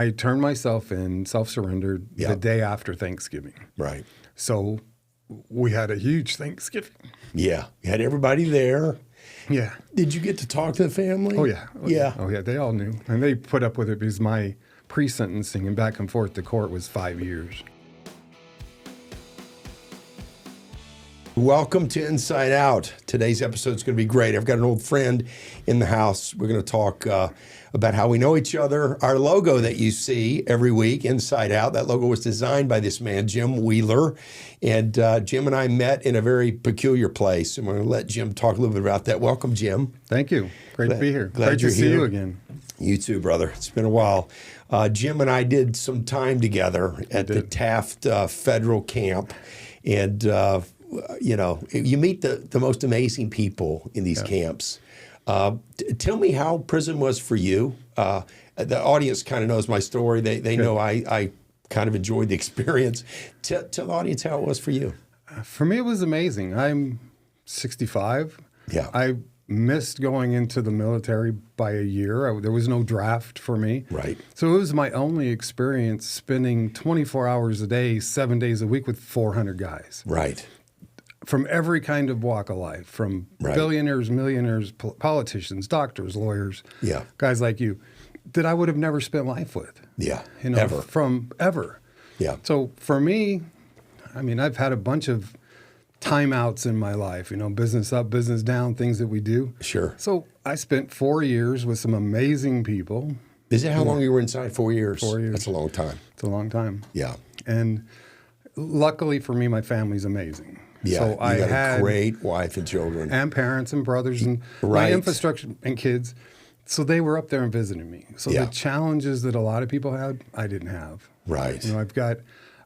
I turned myself in, self-surrendered the day after Thanksgiving. Right. So we had a huge Thanksgiving. Yeah. You had everybody there. Yeah. Did you get to talk to the family? Oh, yeah. Yeah. Oh, yeah. They all knew. And they put up with it because my pre-sentencing and back and forth to court was 5 years. Welcome to Inside Out. Today's episode is going to be great. I've got an old friend in the house. We're going to talk about how we know each other. Our logo that you see every week, Inside Out, that logo was designed by this man, Jim Wheeler. And Jim and I met in a very peculiar place. And we're going to let Jim talk a little bit about that. Welcome, Jim. Thank you. Great to be here. Glad Great you're to see here. you again. You too, brother. It's been a while. Jim and I did some time together at the Taft Federal Camp. And you know, you meet the most amazing people in these camps. Tell me how prison was for you. The audience kind of knows my story. They know I kind of enjoyed the experience. Tell the audience how it was for you. For me, it was amazing. I'm 65. Yeah. I missed going into the military by a year. There was no draft for me. Right. So it was my only experience spending 24 hours a day, 7 days a week with 400 guys. Right. From every kind of walk of life, from billionaires, millionaires, politicians, doctors, lawyers, guys like you, that I would have never spent life with. Yeah, you know, ever. Yeah. So for me, I mean, I've had a bunch of timeouts in my life, you know, business up, business down, things that we do. Sure. So I spent 4 years with some amazing people. Is that how long you were inside? 4 years? 4 years. That's a long time. It's a long time. Yeah. And luckily for me, my family's amazing. Yeah, so I had a great wife and children. And parents and brothers and my infrastructure and kids. So they were up there and visiting me. So the challenges that a lot of people had, I didn't have. Right. You know, I've got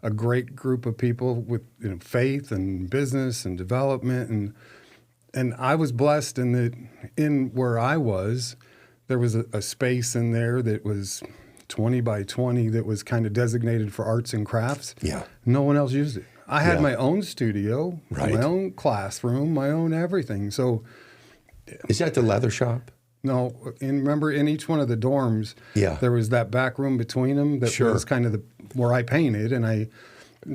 a great group of people with faith and business and development. And I was blessed in that in where I was, there was a space in there that was 20 by 20 that was kind of designated for arts and crafts. Yeah. No one else used it. I had my own studio, my own classroom, my own everything. So, is that the leather shop? No, and remember in each one of the dorms, there was that back room between them that was kind of where I painted, and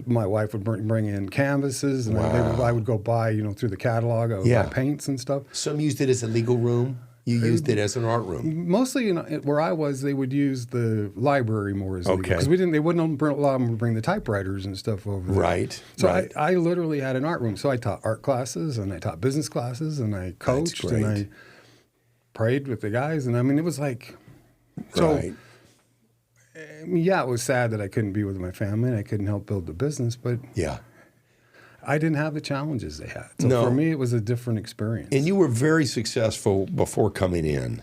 my wife would bring in canvases, and I would go buy through the catalog, I would buy paints and stuff. Some used it as a legal room. You used it as an art room. Mostly, where I was, they would use the library more as legal, because they wouldn't allow them to bring the typewriters and stuff over there. Right. So I literally had an art room. So I taught art classes, and I taught business classes, and I coached, and I prayed with the guys, and I mean, it was like, it was sad that I couldn't be with my family and I couldn't help build the business, but I didn't have the challenges they had. So for me, it was a different experience. And you were very successful before coming in.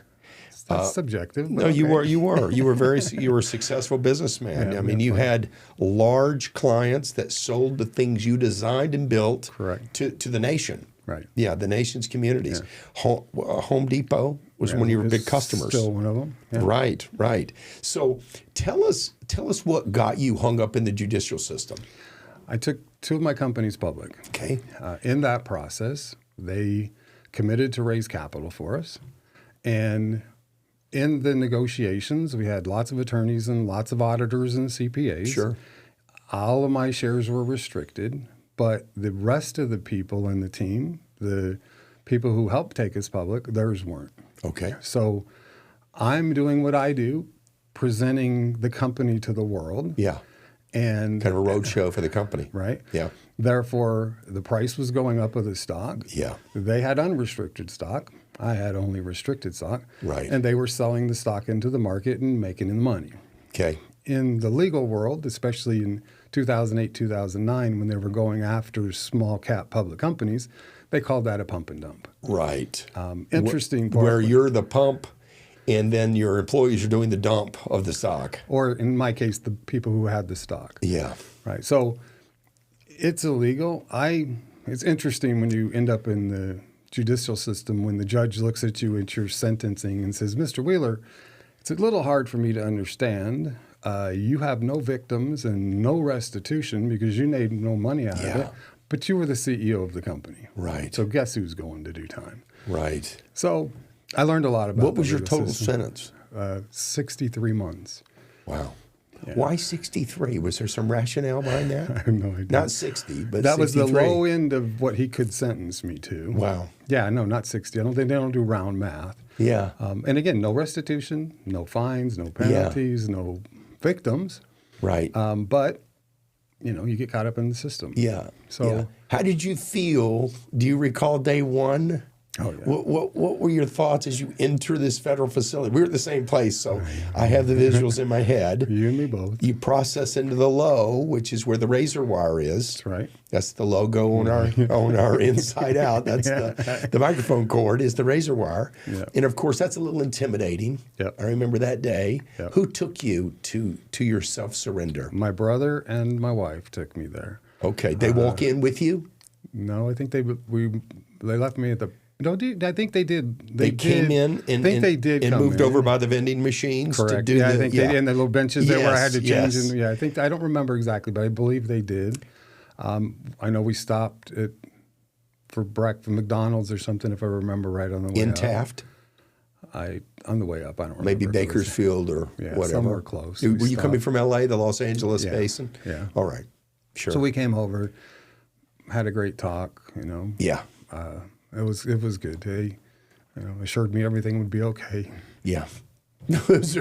That's subjective. No, you were you were a successful businessman. Yeah, I mean, you had large clients that sold the things you designed and built to the nation. Right. Yeah, the nation's communities. Yeah. Home Depot was one of your big customers. Still one of them. Yeah. Right. So tell us what got you hung up in the judicial system. I took 2 of my companies public. Okay. In that process, they committed to raise capital for us. And in the negotiations, we had lots of attorneys and lots of auditors and CPAs. Sure. All of my shares were restricted, but the rest of the people in the team, the people who helped take us public, theirs weren't. Okay. So I'm doing what I do, presenting the company to the world. Yeah. And kind of a road show for the company. Right. Yeah. Therefore, the price was going up of the stock. Yeah. They had unrestricted stock. I had only restricted stock. Right. And they were selling the stock into the market and making the money. Okay. In the legal world, especially in 2008, 2009, when they were going after small cap public companies, they called that a pump and dump. Right. Interesting part. Where you're the pump and then your employees are doing the dump of the stock. Or in my case, the people who had the stock. Yeah. Right. So it's illegal. It's interesting when you end up in the judicial system, when the judge looks at you at your sentencing and says, Mr. Wheeler, it's a little hard for me to understand. You have no victims and no restitution because you made no money out of it, but you were the CEO of the company. Right. So guess who's going to do time? Right. So I learned a lot about what was your total sentence? 63 months. Wow. Why 63? Was there some rationale behind that? I have no idea. Not 60, but that 63. was the low end of what he could sentence me to. Wow. Yeah, no, not 60. I don't think they don't do round math. Yeah. And again, no restitution, no fines, no penalties, no victims. Right. But, you get caught up in the system. Yeah. So how did you feel? Do you recall day one? Oh, yeah. What were your thoughts as you enter this federal facility? We were at the same place, so I have the visuals in my head. You and me both. You process into the low, which is where the razor wire is. That's right. That's the logo on our inside out. That's the microphone cord is the razor wire. Yeah. And of course, that's a little intimidating. Yep. I remember that day. Yep. Who took you to your self-surrender? My brother and my wife took me there. Okay. They walk in with you? No, I think they left me at the. No, I think they did. They came in and, they did and come moved in. over by the vending machines Correct. to do I think they did. And the little benches there where I had to change. Yes. And, I don't remember exactly, but I believe they did. I know we stopped for breakfast, McDonald's or something, if I remember right, on the way in up. Taft? On the way up, I don't remember. Maybe if it was- Bakersfield or whatever. somewhere close. Were We you coming stopped. from L.A., the Los Angeles basin? Yeah. All right. Sure. So we came over, had a great talk. Yeah. It was good. They, assured me everything would be okay. Yeah. Those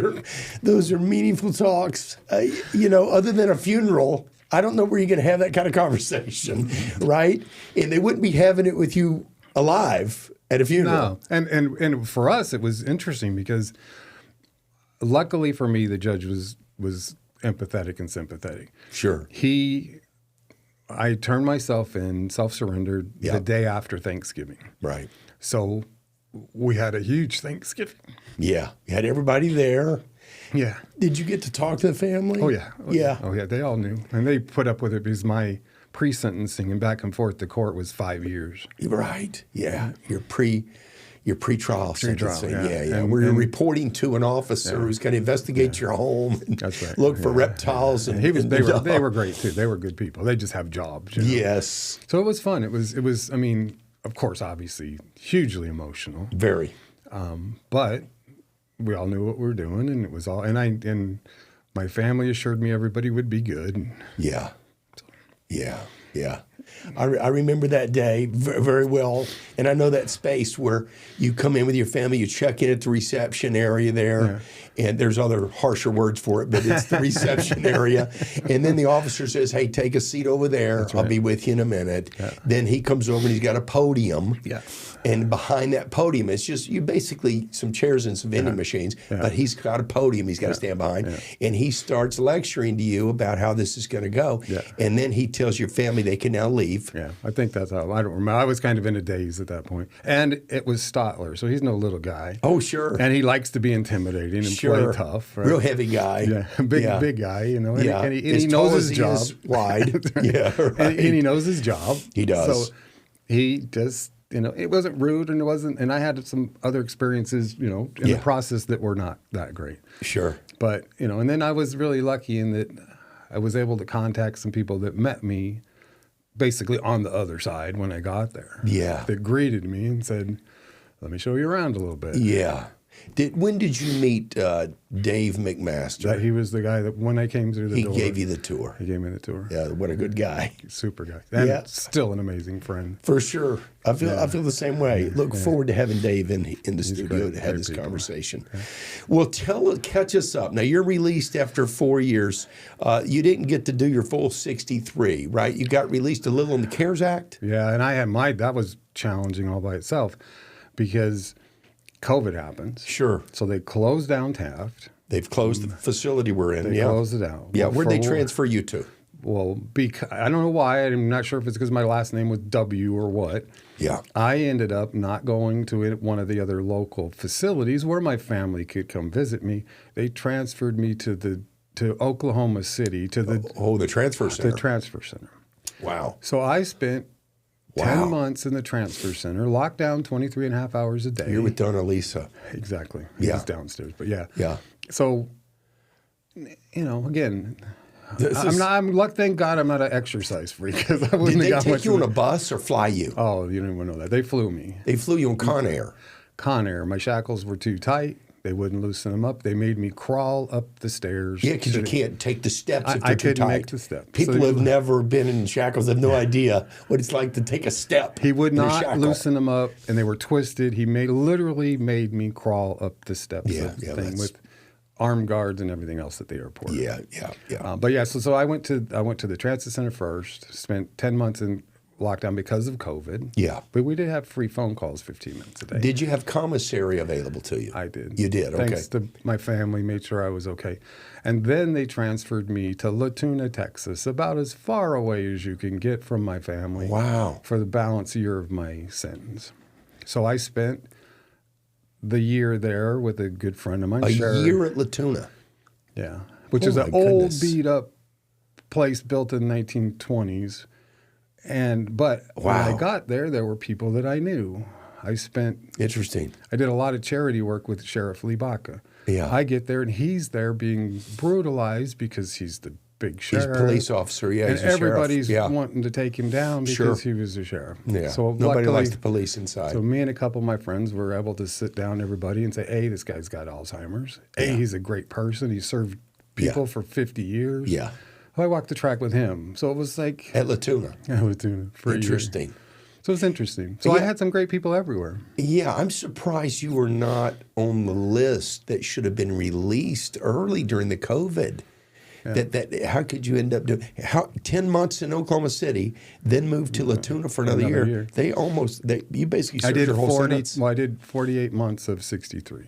are meaningful talks. Other than a funeral, I don't know where you're going to have that kind of conversation, right? And they wouldn't be having it with you alive at a funeral. No, and for us it was interesting because, luckily for me, the judge was empathetic and sympathetic. Sure. I turned myself in, self-surrendered the day after Thanksgiving. Right. So we had a huge Thanksgiving. Yeah. You had everybody there. Yeah. Did you get to talk to the family? Oh, yeah. Yeah. Oh, yeah. They all knew. And they put up with it because my pre-sentencing and back and forth to court was 5 years. Right. Yeah. Your pre-trial sentencing. yeah. Yeah. And- Where you're and- reporting to an officer who's going to investigate your home and That's right. look for reptiles. And They were great too. They were good people. They just have jobs. Yes. So it was fun. It was. I mean, of course, obviously, hugely emotional. Very. But we all knew what we were doing, and it was all. And my family assured me everybody would be good. Yeah. Yeah. Yeah. I remember that day very well. And I know that space where you come in with your family, you check in at the reception area there, and there's other harsher words for it, but it's the reception area. And then the officer says, hey, take a seat over there. I'll be with you in a minute. Yeah. Then he comes over and he's got a podium. Yeah. And behind that podium, it's just basically some chairs and some vending machines, but he's got a podium he's got to stand behind. Yeah. And he starts lecturing to you about how this is going to go. Yeah. And then he tells your family they can now leave. Yeah, I think that's how. I don't remember. I was kind of in a daze at that point. And it was Stotler, so he's no little guy. Oh, sure. And he likes to be intimidating and play tough. Right? Real heavy guy. Yeah, big guy, And, and as he knows his job. Is wide. Right. Yeah, right. And he knows his job. He does. So he just, it wasn't rude and it wasn't, and I had some other experiences, in the process that were not that great. Sure. But, and then I was really lucky in that I was able to contact some people that met me basically on the other side when I got there. Yeah. That greeted me and said, let me show you around a little bit. Yeah. When did you meet Dave McMaster? That he was the guy that when I came through the door. He gave you the tour. He gave me the tour. Yeah, what a good guy. Super guy. And still an amazing friend. For sure. I feel the same way. Look forward to having Dave in the studio to have this conversation. Yeah. Well, catch us up. Now, you're released after 4 years. You didn't get to do your full 63, right? You got released a little on the CARES Act? Yeah, and that was challenging all by itself because COVID happens. Sure. So they closed down Taft. They've closed the facility we're in. They closed it out. Yeah, where'd they transfer you to? Well, I don't know why. I'm not sure if it's because my last name was W or what. Yeah. I ended up not going to one of the other local facilities where my family could come visit me. They transferred me to Oklahoma City to the transfer center. The transfer center. Wow. So I spent 10 months in the transfer center, locked down 23 and a half hours a day. You're with Donna Lisa. Exactly. He's downstairs, but yeah. Yeah. So, again, thank God I'm not an exercise freak because I wouldn't have got much. Did they take you on a bus or fly you? Oh, you don't even know that. They flew me. They flew you on Con Air. Con Air. My shackles were too tight. They wouldn't loosen them up. They made me crawl up the stairs. Yeah, because you can't take the steps if they're I too couldn't tight. make the steps. People So who have never been in shackles have no idea what it's like to take a step. He would in a not shackle. loosen them up, and they were twisted. He literally made me crawl up the steps of the thing that's- with armed guards and everything else at the airport. Yeah. But yeah, so I went to the transit center first. Spent 10 months in lockdown because of COVID. Yeah. But we did have free phone calls 15 minutes a day. Did you have commissary available to you? I did. You did, okay. Thanks to my family, made sure I was okay. And then they transferred me to Latuna, Texas, about as far away as you can get from my family. Wow. For the balance year of my sentence. So I spent the year there with a good friend of mine. A Sharon. year at Latuna. Yeah. Which Oh is an my old, goodness. beat up place built in the 1920s. But when Wow. I got there, there were people that I knew. I Interesting. did a lot of charity work with Sheriff Lee Baca. Yeah. I get there and he's there being brutalized because he's the big He's sheriff. a police officer. Yeah, And he's a sheriff. everybody's Yeah. wanting to take him down because he was a sheriff. Yeah. So Nobody luckily, likes the police inside. So me and a couple of my friends were able to sit down everybody and say, hey, this guy's got Alzheimer's. Hey, he's a great person. He served people for 50 years. Yeah. I walked the track with him. So it was like, At Latuna. I was doing it for a year. Interesting. So it was interesting. So I had some great people everywhere. Yeah, I'm surprised you were not on the list that should have been released early during the COVID. That how could you end up doing 10 months in Oklahoma City, then move to Latuna for another year? You basically served your whole sentence. I did 48 months of 63.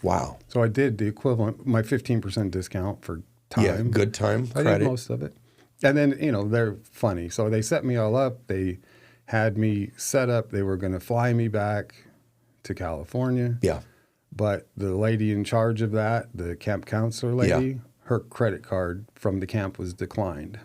Wow. So I did the equivalent, my 15% discount for time. Yeah, good time I credit. did most of it. And then, they're funny. So they set me all up. They had me set up. They were going to fly me back to California. Yeah. But the lady in charge of that, the camp counselor lady, her credit card from the camp was declined.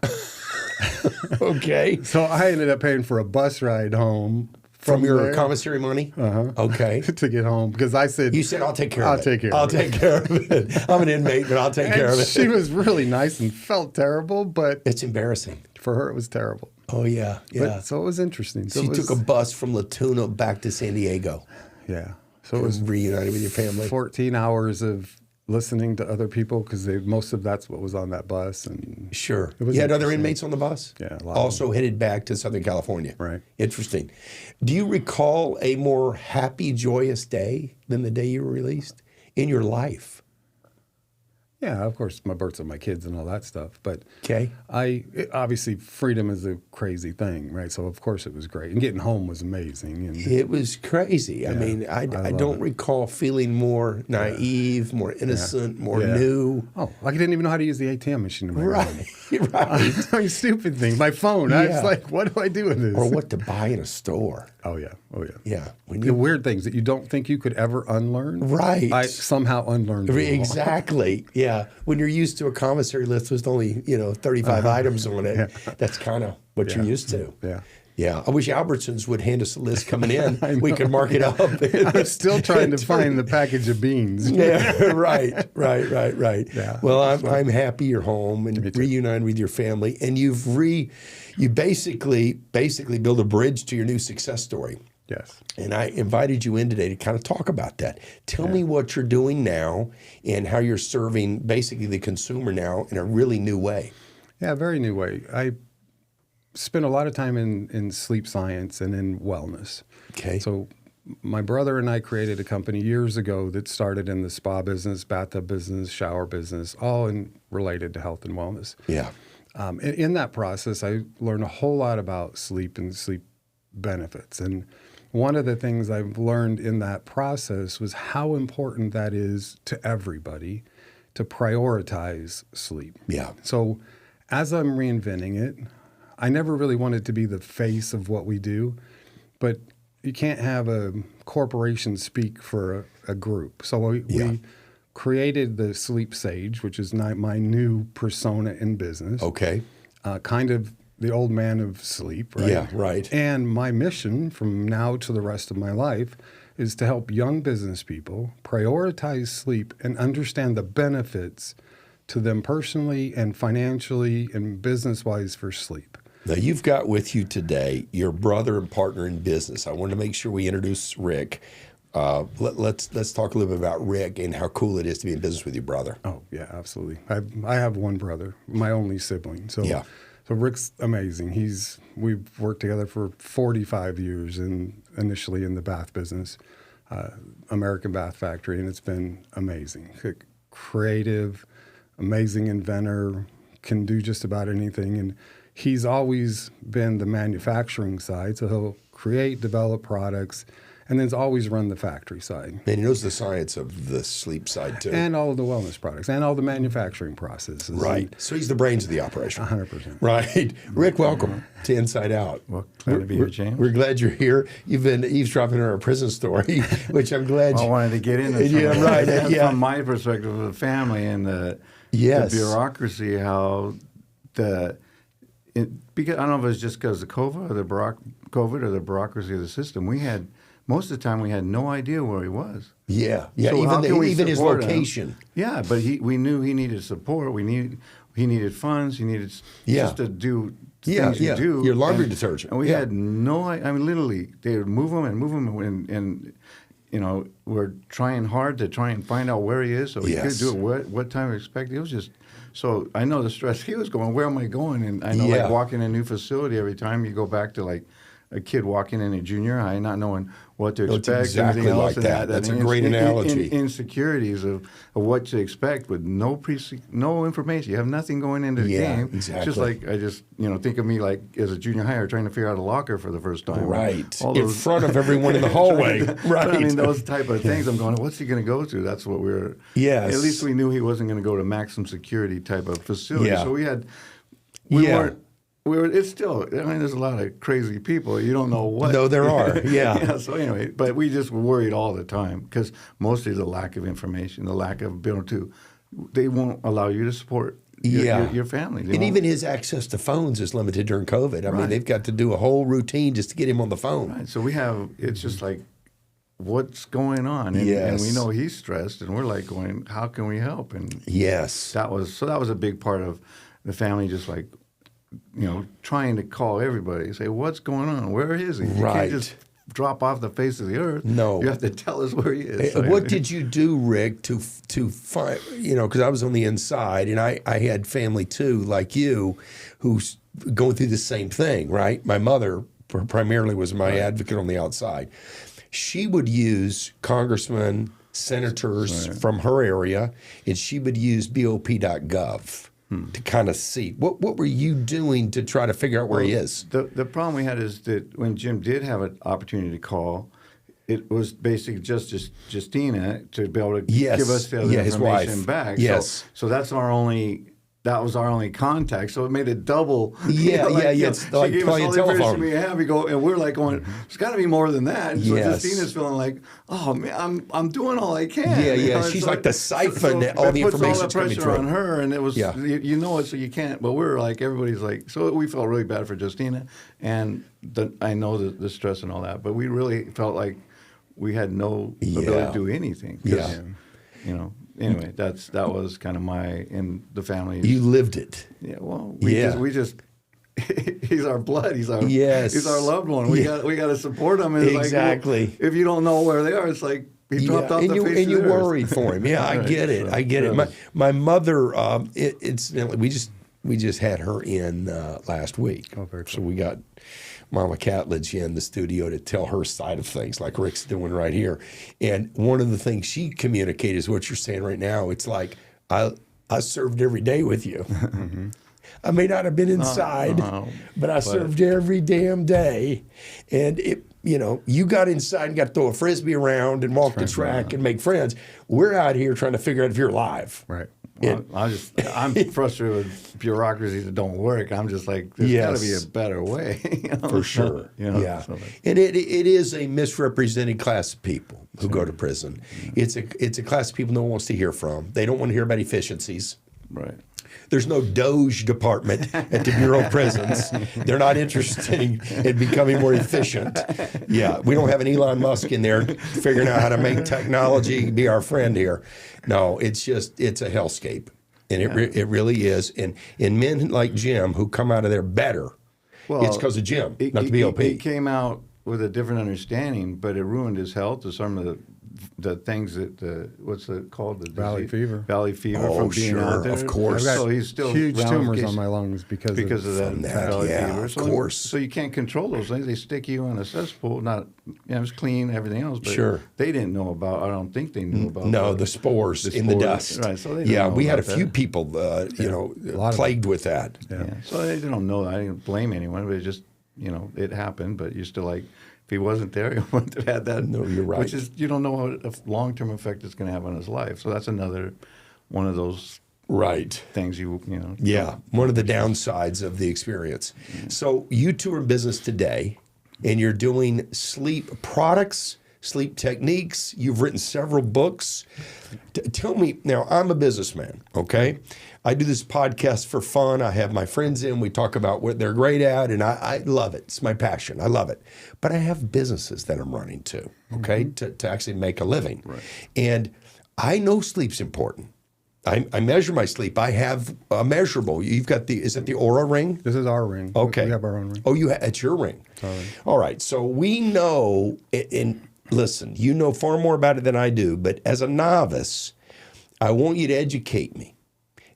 Okay. So I ended up paying for a bus ride home From your there. commissary money? Uh-huh. Okay. To get home because I said, You said, I'll take care I'll of it. take care of I'll it. take care of it. I'm an inmate, but I'll take care of it. She was really nice and felt terrible, but It's embarrassing. for her it was terrible. Oh, yeah. Yeah. But, so it was interesting. So it you was, took a bus from Latuna back to San Diego. Yeah. So it was Reunited with your family. 14 hours of listening to other people because most of that's what was on that bus. And Sure. It was You had other interesting. inmates on the bus? Yeah, a lot of Also headed back to Southern California. Right. Interesting. Do you recall a more happy, joyous day than the day you were released in your life? yeah, of course, my births of my kids and all that stuff. But Okay. obviously freedom is a crazy thing, right? So of course it was great. And getting home was amazing. And It was crazy. I mean, I love don't it. recall feeling more naive, more innocent, more Yeah. new. oh, I didn't even know how to use the ATM machine in my room. Right. Right. Doing stupid things. My phone. I Yeah. was like, what do I do with this? Or what to buy in a store. Oh yeah. Yeah. When The weird things that you don't think you could ever unlearn. Right. I somehow unlearned them all. Exactly. Yeah. When you're used to a commissary list with only, 35 items on it, that's kind of what you're used to. Yeah. Yeah. I wish Albertsons would hand us a list coming in. We could mark it up. I'm still trying to find the package of beans. Yeah, right. Yeah. Well, I'm happy you're home and reunited with your family, and you basically build a bridge to your new success story. Yes. And I invited you in today to kind of talk about that. Tell me what you're doing now and how you're serving basically the consumer now in a really new way. Yeah, very new way. I spent a lot of time in sleep science and in wellness. Okay. So my brother and I created a company years ago that started in the spa business, bathtub business, shower business, all related to health and wellness. Yeah. In that process, I learned a whole lot about sleep and sleep benefits. And one of the things I've learned in that process was how important that is to everybody to prioritize sleep. Yeah. So as I'm reinventing it, I never really wanted to be the face of what we do, but you can't have a corporation speak for a group. So we created the Sleep Sage, which is my new persona in business. Okay. Kind of the old man of sleep, right? Yeah, right. And my mission from now to the rest of my life is to help young business people prioritize sleep and understand the benefits to them personally and financially and business-wise for sleep. Now, you've got with you today your brother and partner in business. I want to make sure we introduce Rick. Let's talk a little bit about Rick and how cool it is to be in business with your brother. Oh yeah, absolutely. I have one brother, my only sibling. So Yeah. So Rick's amazing. We've worked together for 45 years, and initially in the bath business, American Bath Factory, and it's been amazing. Creative, amazing inventor, can do just about anything, and he's always been the manufacturing side. So he'll create, develop products, and then always run the factory side. And he knows the science of the sleep side too. And all of the wellness products and all the manufacturing processes. Right. So he's the brains of the operation. 100%. Right. Rick, welcome to Inside Out. Well, glad to be here, James. We're glad you're here. You've been eavesdropping on our prison story, which I'm glad I wanted to get into some Yeah, of right. that. Yeah. From my perspective of the family and the bureaucracy, how because I don't know if it was just because of COVID or the bureaucracy of the system. Most of the time we had no idea where he was. Yeah. So Even his support him? location. Yeah, but we knew he needed support. He needed funds. He needed just to do things you do. Your laundry detergent. And we had I mean, literally, they would move him, and you know, we're trying hard to try and find out where he is so he could do it. What time we expect. It was just. So I know the stress he was going. Where am I going? And I know, like walking in a new facility every time you go back to like a kid walking in a junior high, not knowing what to expect. It's exactly else, like that. That's a great analogy. Insecurities of what to expect with no information. You have nothing going into the game. Exactly. Just like think of me like as a junior higher trying to figure out a locker for the first time. Right. In front of everyone in the hallway. Right. I mean, those type of things. I'm going, what's he going to go to? That's what we're. Yes. At least we knew he wasn't going to go to maximum security type of facility. Yeah. So we weren't. It's still, I mean, there's a lot of crazy people. You don't know what. No, there are. Yeah. So anyway, but we just were worried all the time because mostly the lack of information, the lack of being able to, they won't allow you to support your family. And even his access to phones is limited during COVID. I mean, they've got to do a whole routine just to get him on the phone. Right. So it's just like, what's going on? And, and we know he's stressed, and we're like going, how can we help? And that was a big part of the family, just like, trying to call everybody, say, what's going on? Where is he? You can't just drop off the face of the earth. No. You have to tell us where he is. What did you do, Rick, to find, because I was on the inside, and I had family too, like you, who's going through the same thing, right? My mother primarily was my advocate on the outside. She would use congressmen, senators from her area, and she would use BOP.gov. To kind of see. What were you doing to try to figure out where he is? The problem we had is that when Jim did have an opportunity to call, it was basically just Justina to be able to give us the other information back. Yes. So that was our only contact. So it made it double. It's like gave us playing all the information telephone. we have. We go, and we're like going, there's got to be more than that. And so Justina's feeling like, oh man, I'm doing all I can. She's like the siphon all the information that's coming through. It puts all the pressure on her, and it was you know it, so you can't. But we're like, everybody's like, so we felt really bad for Justina, and I know the stress and all that, but we really felt like we had no ability to do anything. Anyway, that was kind of in the family. You lived it. Yeah. Well, we just he's our blood. He's our loved one. We got to support him. And Exactly. Like, if you don't know where they are, it's like he dropped off the face of the earth. And you worried for him. Yeah, I get it. I get it. My mother. Incidentally, we just had her in last week. Oh, very cool. So we got Mama Catledge in the studio to tell her side of things, like Rick's doing right here. And one of the things she communicated is what you're saying right now. It's like, I served every day with you. Mm-hmm. I may not have been inside, but I served every damn day. And you got inside and got to throw a Frisbee around and walk the track and make friends. We're out here trying to figure out if you're alive. Right. Well, I'm frustrated with bureaucracies that don't work. I'm just like, there's got to be a better way. For sure. Yeah. And it is a misrepresented class of people who go to prison. It's a class of people no one wants to hear from. They don't want to hear about efficiencies. Right. There's no Doge department at the Bureau of Prisons. They're not interested in becoming more efficient. Yeah, we don't have an Elon Musk in there figuring out how to make technology be our friend here. No, it's a hellscape, and it really is. And men like Jim who come out of there better, it's because of Jim, not the BOP. He came out with a different understanding, but it ruined his health. Some of the things that what's it called? The Valley disease? fever. Valley fever Oh, from being sure, out there. of course. I've got So he's still huge tumors ramifications on my lungs because of that From that, valley yeah, fever. of So, course. So you can't control those things. They stick you in a cesspool. Not, it's clean, everything else. But Sure. they didn't know about. I don't think they knew about. No, the spores in the spores. dust. Right. So they didn't know we had a about few that. people, lot of plagued with that. Yeah. So they don't know. I didn't blame anyone, but it just, it happened. But you're still like, if he wasn't there, he wouldn't have had that. No, you're right. Which is, you don't know what a long-term effect it's going to have on his life. So that's another one of those Right. things Yeah, one of the downsides of the experience. So you two are in business today, and you're doing sleep products, sleep techniques. You've written several books. Tell me, now I'm a businessman, okay? I do this podcast for fun. I have my friends in. We talk about what they're great at, and I love it. It's my passion. I love it. But I have businesses that I'm running too, okay, to actually make a living. Right. And I know sleep's important. I measure my sleep. I have a measurable. You've got is it the Aura ring? This is our ring. Okay. We have our own ring. Oh, it's your ring. All right. So we know, and listen, you know far more about it than I do, but as a novice, I want you to educate me.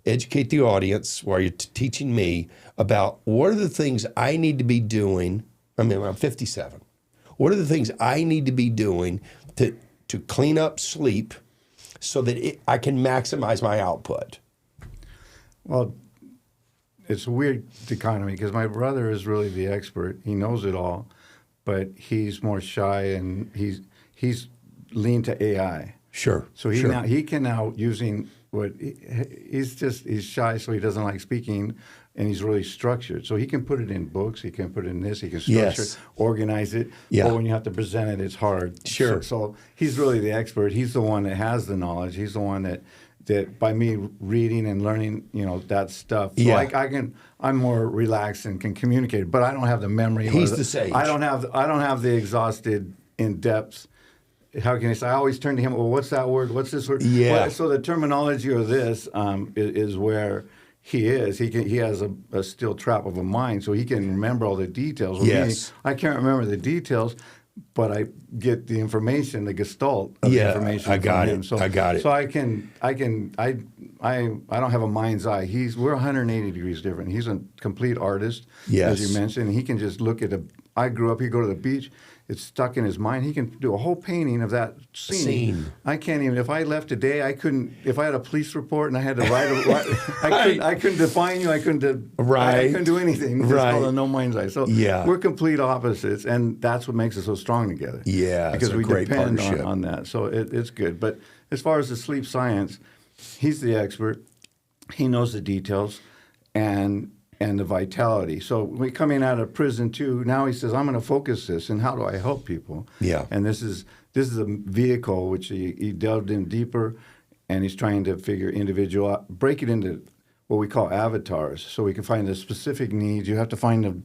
Educate the audience while you're teaching me about what are the things I need to be doing. I mean, I'm 57. What are the things I need to be doing to clean up sleep so that I can maximize my output? Well, it's a weird dichotomy because my brother is really the expert. He knows it all, but he's more shy and he's leaned to AI. Sure. So he can now using he's shy, so he doesn't like speaking, and he's really structured. So he can put it in books, he can put it in this, he can structure it, organize it. Yeah. But when you have to present it, it's hard. Sure. So he's really the expert. He's the one that has the knowledge. He's the one that by me reading and learning, that stuff. So I'm more relaxed and can communicate, but I don't have the memory. He's the sage. I don't have the exhausted in depth. How can I say? I always turn to him. Well, what's that word? What's this word? Yeah. So the terminology of this is where he is. He has a steel trap of a mind, so he can remember all the details. With me, I can't remember the details, but I get the information, the gestalt of the information. I got from him. it. So, I got it. So I don't have a mind's eye. We're 180 degrees different. He's a complete artist, as you mentioned. He can just look at I grew up. He'd go to the beach. It's stuck in his mind. He can do a whole painting of that scene. I can't even. If I left today, I couldn't. If I had a police report and I had to write, I couldn't define you. I couldn't. I couldn't do anything. It's called a no mind's eye. So we're complete opposites, and that's what makes us so strong together. Yeah, because we great depend partnership on that. So it's good. But as far as the sleep science, he's the expert. He knows the details, and the vitality. So we coming out of prison too. Now he says, I'm going to focus this, and how do I help people? Yeah. And this is a vehicle which he delved in deeper, and he's trying to break it into what we call avatars, so we can find the specific needs. You have to find the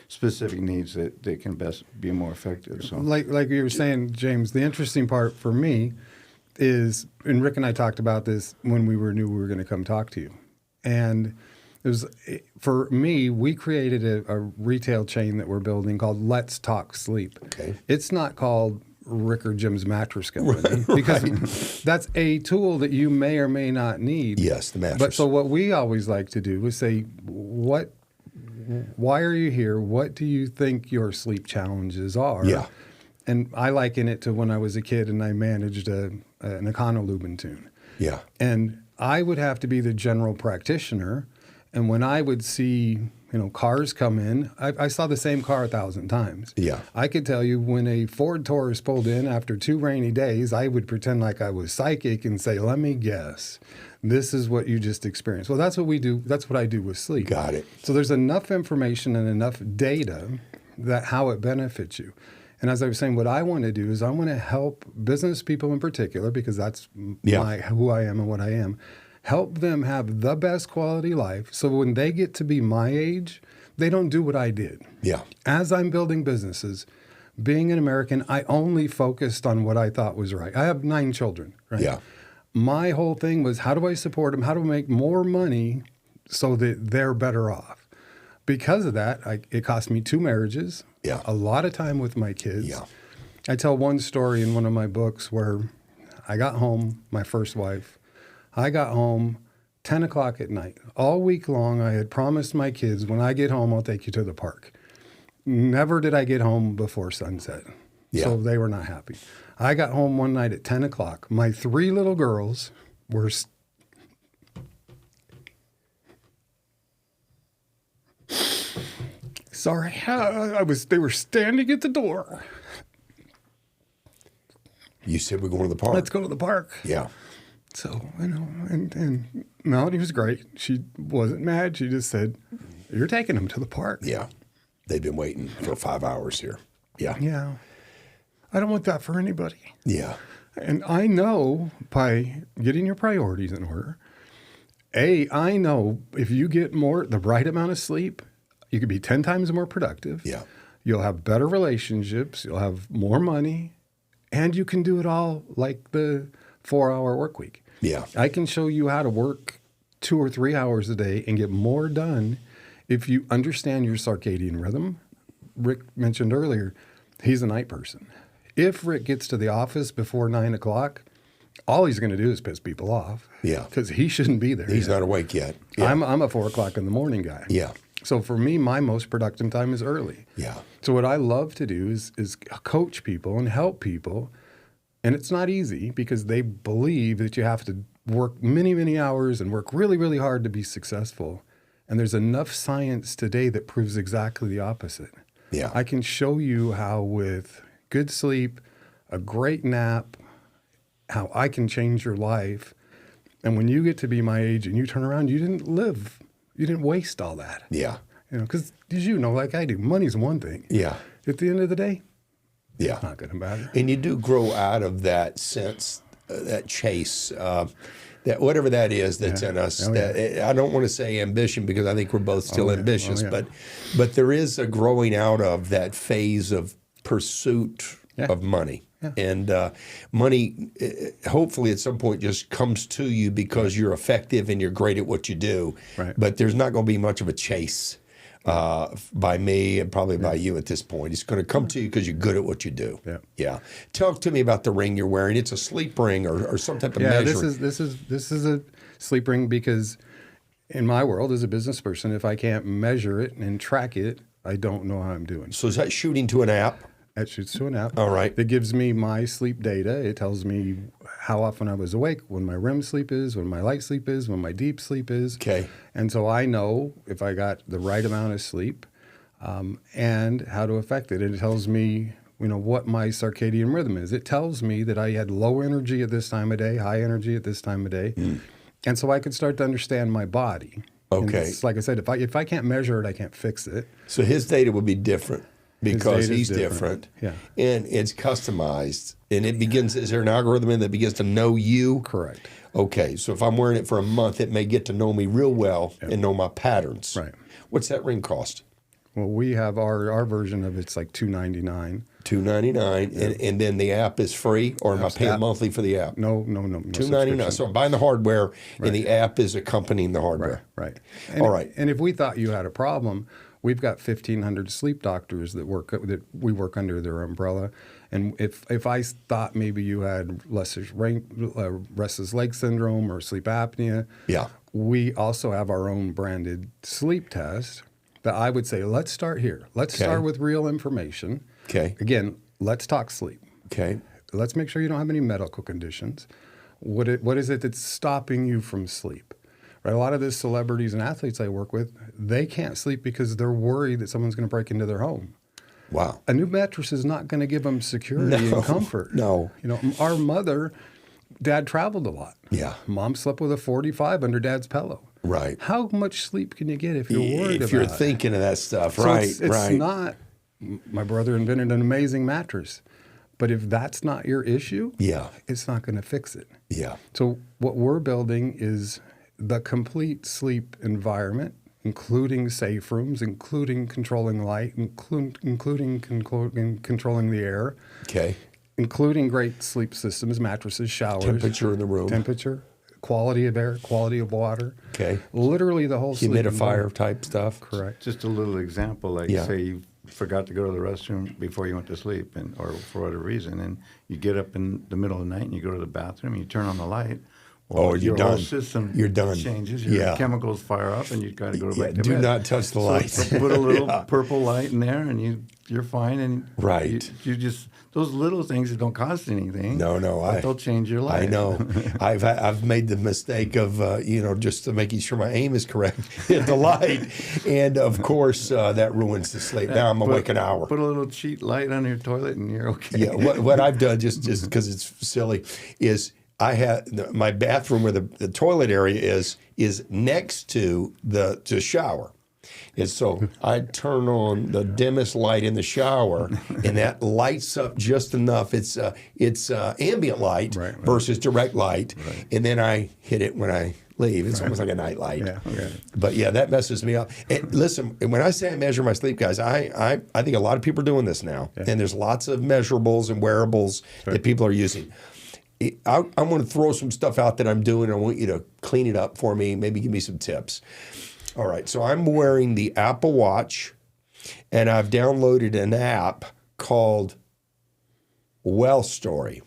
specific needs that can best be more effective. So, like you were saying, James, the interesting part for me is, and Rick and I talked about this when we knew we were going to come talk to you, and for me, we created a retail chain that we're building called Let's Talk Sleep. Okay. It's not called Rick or Jim's Mattress Company because that's a tool that you may or may not need. Yes, the mattress. But so what we always like to do is say, why are you here? What do you think your sleep challenges are? Yeah. And I liken it to when I was a kid and I managed an Econo-Lubin tune. Yeah. And I would have to be the general practitioner. And when I would see, cars come in, I saw the same car 1,000 times. Yeah. I could tell you when a Ford Taurus pulled in after 2 rainy days, I would pretend like I was psychic and say, let me guess, this is what you just experienced. Well, that's what we do. That's what I do with sleep. Got it. So there's enough information and enough data that how it benefits you. And as I was saying, what I want to do is I want to help business people in particular, because that's who I am and what I am, help them have the best quality life so when they get to be my age, they don't do what I did. Yeah. As I'm building businesses, being an American, I only focused on what I thought was right. I have 9 children, right? Yeah. My whole thing was, how do I support them? How do I make more money so that they're better off? Because of that, it cost me 2 marriages, a lot of time with my kids. Yeah. I tell one story in one of my books where I got home, my first wife, I got home 10 o'clock at night. All week long, I had promised my kids, when I get home, I'll take you to the park. Never did I get home before sunset. Yeah. So they were not happy. I got home one night at 10 o'clock. My 3 little girls were sorry. They were standing at the door. You said we're going to the park. Let's go to the park. Yeah. So, and Melody was great. She wasn't mad. She just said, you're taking them to the park. Yeah. They've been waiting for 5 hours here. Yeah. Yeah. I don't want that for anybody. Yeah. And I know by getting your priorities in order, I know if you get the right amount of sleep, you could be 10 times more productive. Yeah. You'll have better relationships. You'll have more money. And you can do it all like the 4-hour work week. Yeah. I can show you how to work 2 or 3 hours a day and get more done if you understand your circadian rhythm. Rick mentioned earlier, he's a night person. If Rick gets to the office before 9 o'clock, all he's going to do is piss people off. Yeah. Because he shouldn't be there. He's not awake yet. Yeah. I'm a 4 o'clock in the morning guy. Yeah. So for me, my most productive time is early. Yeah. So what I love to do is coach people and help people. And it's not easy because they believe that you have to work many, many hours and work really, really hard to be successful. And there's enough science today that proves exactly the opposite. Yeah. I can show you how with good sleep, a great nap, how I can change your life. And when you get to be my age and you turn around, you didn't waste all that. Yeah. Because as you know, like I do, money's one thing. Yeah. At the end of the day, Yeah. it's not going to matter. And you do grow out of that sense, that chase, that whatever that is that's in us. Oh, that I don't want to say ambition because I think we're both still ambitious, yeah. but there is a growing out of that phase of pursuit of money. Yeah. And money, hopefully at some point just comes to you because you're effective and you're great at what you do. Right. But there's not going to be much of a chase by me and probably by you at this point. It's going to come to you because you're good at what you do. Yeah. Yeah. Talk to me about the ring you're wearing. It's a sleep ring or some type of measure. This is a sleep ring because in my world as a business person, if I can't measure it and track it, I don't know how I'm doing. So is that shooting to an app? That shoots to an app. All right. It gives me my sleep data. It tells me how often I was awake, when my REM sleep is, when my light sleep is, when my deep sleep is. Okay. And so I know if I got the right amount of sleep and how to affect it. And it tells me, what my circadian rhythm is. It tells me that I had low energy at this time of day, high energy at this time of day. And so I could start to understand my body. Okay. And it's like I said, if I can't measure it, I can't fix it. So his data would be different because data's he's different. different. Yeah. And it's customized. And it begins, is there an algorithm in that begins to know you? Correct. Okay. So if I'm wearing it for a month, it may get to know me real well and know my patterns. Right. What's that ring cost? Well, we have our version of it's like $299. $299, and then the app is free, or am I paying monthly for the app? No. $299. So I'm buying the hardware, and the app is accompanying the hardware. Right. All right. And if we thought you had a problem, we've got 1,500 sleep doctors that we work under their umbrella. And if I thought maybe you had restless leg syndrome or sleep apnea, we also have our own branded sleep test that I would say, let's start here. Let's start with real information. Okay. Again, let's talk sleep. Okay. Let's make sure you don't have any medical conditions. What is it that's stopping you from sleep? Right? A lot of the celebrities and athletes I work with, they can't sleep because they're worried that someone's going to break into their home. Wow. A new mattress is not going to give them security and comfort. No. Our mother, Dad traveled a lot. Yeah. Mom slept with a 45 under Dad's pillow. Right. How much sleep can you get if you're worried about it? If you're thinking of that stuff, So right, it's right. not, my brother invented an amazing mattress. But if that's not your issue, it's not going to fix it. Yeah. So what we're building is the complete sleep environment, including safe rooms, including controlling light, including controlling the air. Okay. Including great sleep systems, mattresses, showers. Temperature in the room. Temperature, quality of air, quality of water. Okay. Literally the whole sleep Humidifier environment. type stuff. Correct. Just a little example, like say forgot to go to the restroom before you went to sleep, or for whatever reason, and you get up in the middle of the night and you go to the bathroom and you turn on the light. Well, you're your done. whole system You're done. changes. Your chemicals fire up, and you got to go back to do bed. not touch the lights. So put a little purple light in there, and you're fine. And Right. you just those little things that don't cost anything. No, but they'll change your life. I know. I've made the mistake of just making sure my aim is correct. Hit the light, and of course that ruins the sleep. Now I'm awake an hour. Put a little cheat light on your toilet, and you're okay. Yeah. What I've done just because it's silly is. I have my bathroom where the toilet area is next to the shower. And so I turn on the dimmest light in the shower, and that lights up just enough. It's ambient light versus direct light, and then I hit it when I leave. It's almost like a night light. Yeah, okay. But yeah, that messes me up. And listen, when I say I measure my sleep, guys, I think a lot of people are doing this now, and there's lots of measurables and wearables that people are using. I want to throw some stuff out that I'm doing. I want you to clean it up for me, maybe give me some tips. All right, so I'm wearing the Apple Watch, and I've downloaded an app called Well Story,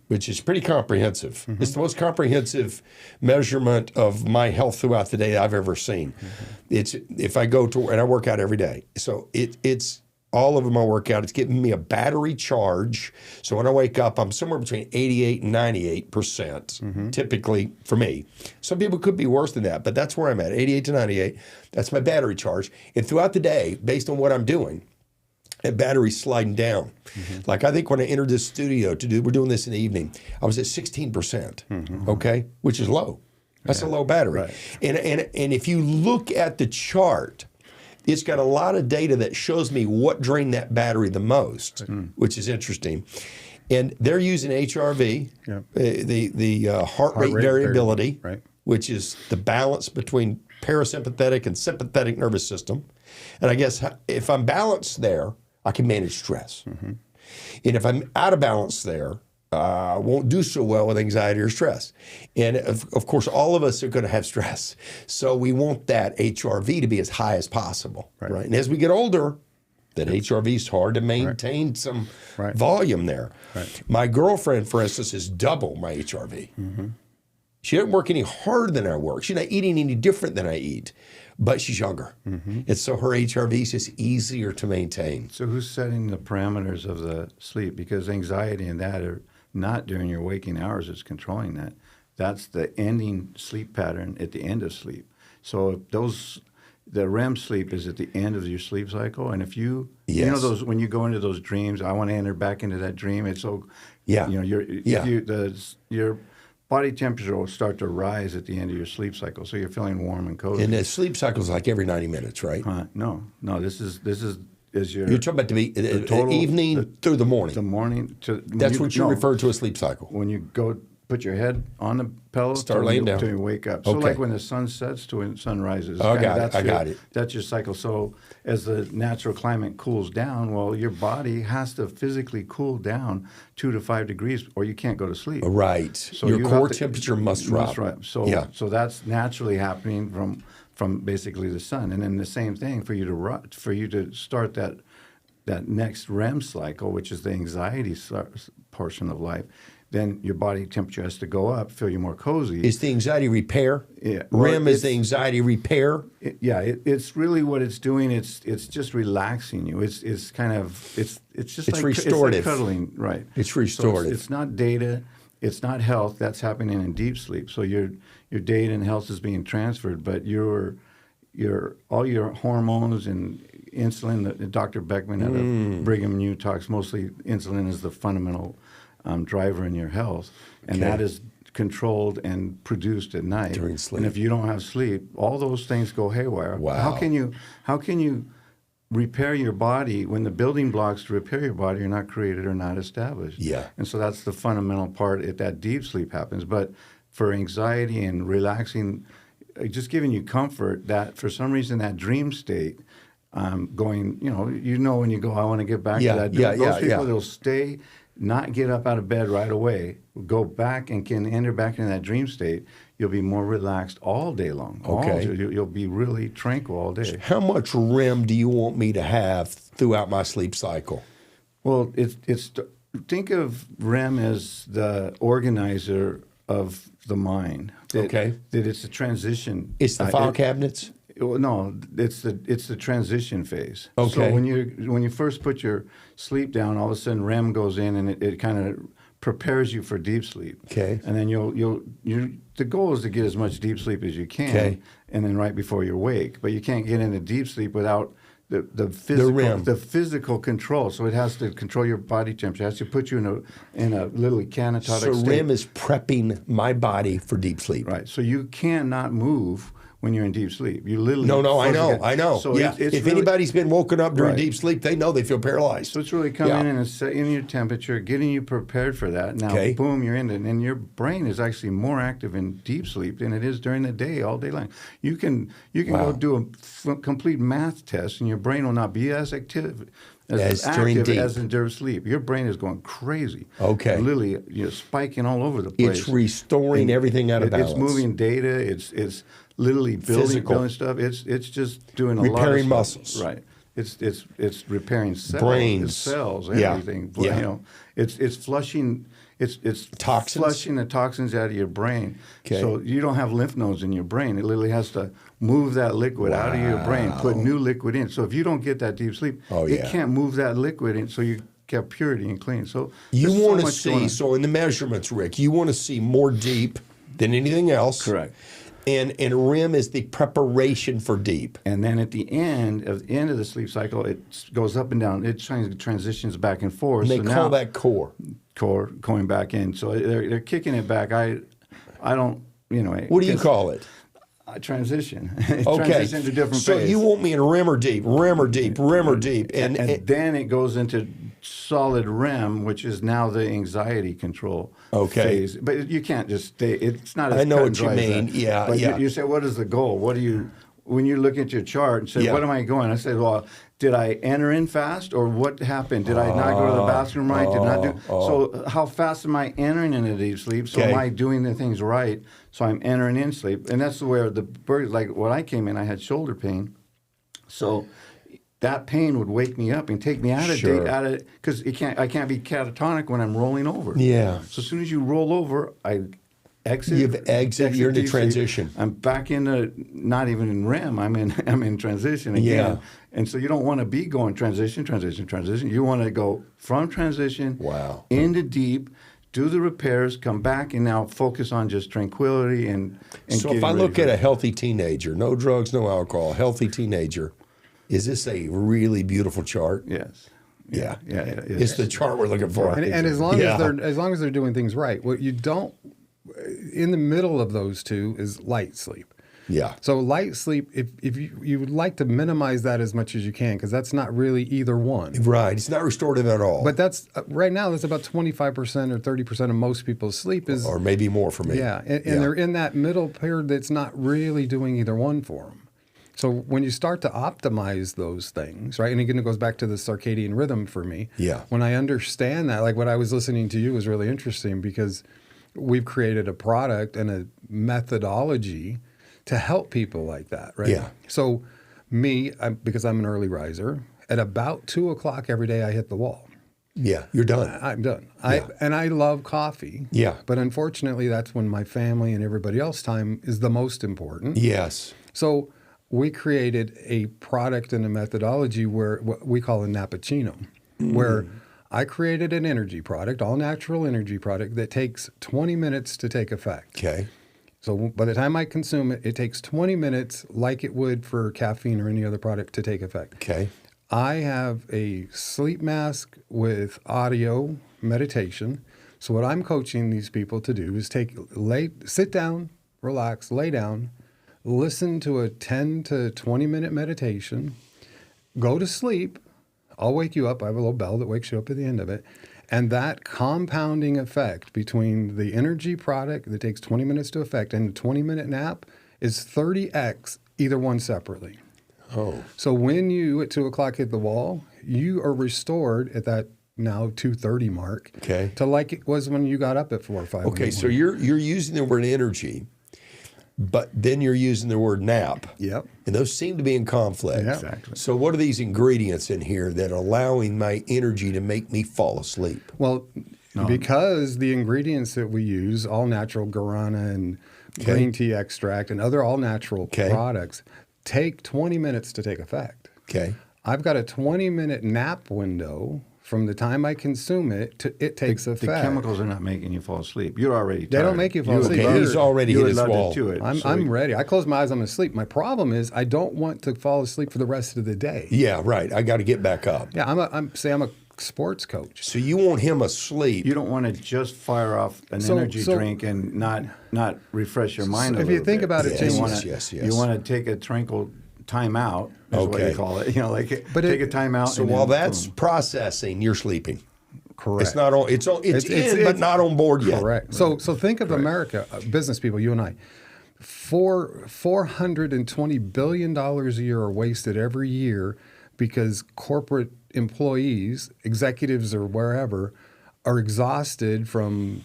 which is pretty comprehensive. Mm-hmm. It's the most comprehensive measurement of my health throughout the day I've ever seen. Mm-hmm. If I go to, and I work out every day, so it's all of my workout. It's giving me a battery charge. So when I wake up, I'm somewhere between 88 and 98%, typically for me. Some people could be worse than that, but that's where I'm at, 88 to 98. That's my battery charge. And throughout the day, based on what I'm doing, that battery's sliding down. Mm-hmm. Like I think when I entered this studio we're doing this in the evening, I was at 16%, okay, which is low. That's a low battery. Right. And if you look at the chart, it's got a lot of data that shows me what drained that battery the most, which is interesting. And they're using HRV, the heart rate variability, which is the balance between parasympathetic and sympathetic nervous system. And I guess if I'm balanced there, I can manage stress. Mm-hmm. And if I'm out of balance there, I won't do so well with anxiety or stress. And of course, all of us are going to have stress. So we want that HRV to be as high as possible, right? And as we get older, that HRV is hard to maintain some volume there. Right. My girlfriend, for instance, is double my HRV. Mm-hmm. She doesn't work any harder than I work. She's not eating any different than I eat, but she's younger. Mm-hmm. And so her HRV is just easier to maintain. So who's setting the parameters of the sleep? Because anxiety and that are not during your waking hours, it's controlling that. That's the ending sleep pattern at the end of sleep. So if the REM sleep is at the end of your sleep cycle, and if you know those when you go into those dreams, I want to enter back into that dream. It's so your body temperature will start to rise at the end of your sleep cycle, so you're feeling warm and cozy. And the sleep cycle is like every 90 minutes, right? No. This is you're talking about the total, evening through the morning. The morning to that's what you refer to as sleep cycle. When you go put your head on the pillow, start laying down till you wake up. So like when the sun sets to when the sun rises. Oh, I got it. That's your cycle. So as the natural climate cools down, well, your body has to physically cool down 2 to 5 degrees, or you can't go to sleep. Right. So your core temperature must drop. So that's naturally happening from basically the sun, and then the same thing for you to start that next REM cycle, which is the anxiety portion of life. Then your body temperature has to go up, feel you more cozy. Is the anxiety repair? Yeah. REM is the anxiety repair? It's really what it's doing. It's just relaxing you. It's just like restorative. It's like cuddling, right? It's restorative. So it's not data. It's not health. That's happening in deep sleep. So your data and health is being transferred, but all your hormones and insulin. Dr. Beckman out of Brigham U talks mostly insulin is the fundamental driver in your health, and that is controlled and produced at night during sleep. And if you don't have sleep, all those things go haywire. Wow. How can you repair your body when the building blocks to repair your body are not created or not established? Yeah. And so that's the fundamental part if that deep sleep happens. But for anxiety and relaxing, just giving you comfort, that for some reason that dream state, going, when you go, I want to get back to that. Those people, they'll stay, not get up out of bed right away, go back and can enter back into that dream state. You'll be more relaxed all day long. Okay. You'll be really tranquil all day. How much REM do you want me to have throughout my sleep cycle. Well, think of REM as the organizer of the mind. That it's a transition. It's the file cabinets? No, it's the transition phase. Okay. So when you first put your sleep down, all of a sudden REM goes in and it kind of prepares you for deep sleep. Okay. And then the goal is to get as much deep sleep as you can, okay. and then right before you wake. But you can't get into deep sleep without the physical control. So it has to control your body temperature. It has to put you in a literally catatonic state. So REM is prepping my body for deep sleep. Right. So you cannot move when you're in deep sleep. You literally I know. So yeah. If really, anybody's been woken up during deep sleep, they know they feel paralyzed. So it's really coming in and setting your temperature, getting you prepared for that. Now, boom, you're in it. And your brain is actually more active in deep sleep than it is during the day, all day long. You can go do a complete math test, and your brain will not be as active as in during sleep. Your brain is going crazy. Okay. Literally, spiking all over the place. It's restoring everything out of balance. It's moving data. It's literally building stuff. It's just doing a lot of repairing muscles. Right. It's repairing cells, brains, everything. Yeah. It's flushing. It's toxins. Flushing the toxins out of your brain. Okay. So you don't have lymph nodes in your brain. It literally has to move that liquid out of your brain, put new liquid in. So if you don't get that deep sleep, it can't move that liquid in. So you get purity and clean. So you want to see. So in the measurements, Rick, you want to see more deep than anything else. Correct. And REM is the preparation for deep. And then at the end of the sleep cycle, it goes up and down. It transitions back and forth. And they call that core. Core going back in. So they're kicking it back. I don't, What do you call it? Transition. Transition to different so phase. You want me in REM or deep, REM or deep, REM or deep. And then it goes into solid REM, which is now the anxiety control phase. But you can't just stay. It's not as I know cut what and you dry as mean. that. Yeah, but yeah. You say, what is the goal? What do you, when you look at your chart and say, what am I going? I say, well, did I enter in fast, or what happened? Did I not go to the bathroom right? Did not do so? How fast am I entering into deep sleep? So am I doing the things right? So I'm entering in sleep, and that's where the bird. Like when I came in, I had shoulder pain, so that pain would wake me up and take me out of because I can't be catatonic when I'm rolling over. Yeah. So as soon as you roll over, I exit. You've exited. You're in the transition. I'm back into not even in REM. I'm in transition again. Yeah. And so you don't want to be going transition. You want to go from transition into deep, do the repairs, come back, and now focus on just tranquility and so if I look at a healthy teenager, no drugs, no alcohol, healthy teenager, is this a really beautiful chart? Yes. Yeah. It's the chart we're looking for. And as long as they're doing things right, what you don't in the middle of those two is light sleep. Yeah. So light sleep, if you would like to minimize that as much as you can, because that's not really either one. Right. It's not restorative at all. But that's right now. That's about 25% or 30% of most people's sleep is, or maybe more for me. Yeah, and they're in that middle period that's not really doing either one for them. So when you start to optimize those things, right, and again, it goes back to the circadian rhythm for me. Yeah. When I understand that, like what I was listening to you was really interesting because we've created a product and a methodology to help people like that, right? Yeah. So because I'm an early riser, at about 2 o'clock every day I hit the wall. Yeah, you're done. I'm done. Yeah. And I love coffee. Yeah. But unfortunately, that's when my family and everybody else time is the most important. Yes. So we created a product and a methodology where what we call a Nappuccino, where I created an energy product, all natural energy product that takes 20 minutes to take effect. Okay. So by the time I consume it, it takes 20 minutes like it would for caffeine or any other product to take effect. Okay. I have a sleep mask with audio meditation. So what I'm coaching these people to do is sit down, relax, lay down, listen to a 10 to 20 minute meditation, go to sleep. I'll wake you up. I have a little bell that wakes you up at the end of it. And that compounding effect between the energy product that takes 20 minutes to effect and the 20-minute nap is 30x either one separately. Oh. So when you at 2 o'clock hit the wall, you are restored at that now 2:30 mark to like it was when you got up at 4 or 5. Okay, so you're using the word energy. but then you're using the word nap. Yep. And those seem to be in conflict. Yeah. Exactly. So what are these ingredients in here that are allowing my energy to make me fall asleep? Well, because the ingredients that we use, all natural guarana and green tea extract and other all natural products, take 20 minutes to take effect. Okay. I've got a 20-minute nap window from the time I consume it to it takes effect. The chemicals are not making you fall asleep. You're already tired. They don't make you fall asleep. Okay, he's already you hit would his love wall. to do it. I'm ready. I close my eyes, I'm asleep. My problem is I don't want to fall asleep for the rest of the day. Yeah, right. I got to get back up. Yeah, I'm a sports coach. So you want him asleep. You don't want to just fire off an energy drink and not refresh your mind. If you think about it, James, you want to take a tranquil time out. Is what you call it. You know, like take a time out. So while that's processing, you're sleeping. Correct. It's not on. It's in, but not on board yet. Correct. So think of America, business people, you and I. $420 billion a year are wasted every year because corporate employees, executives or wherever, are exhausted from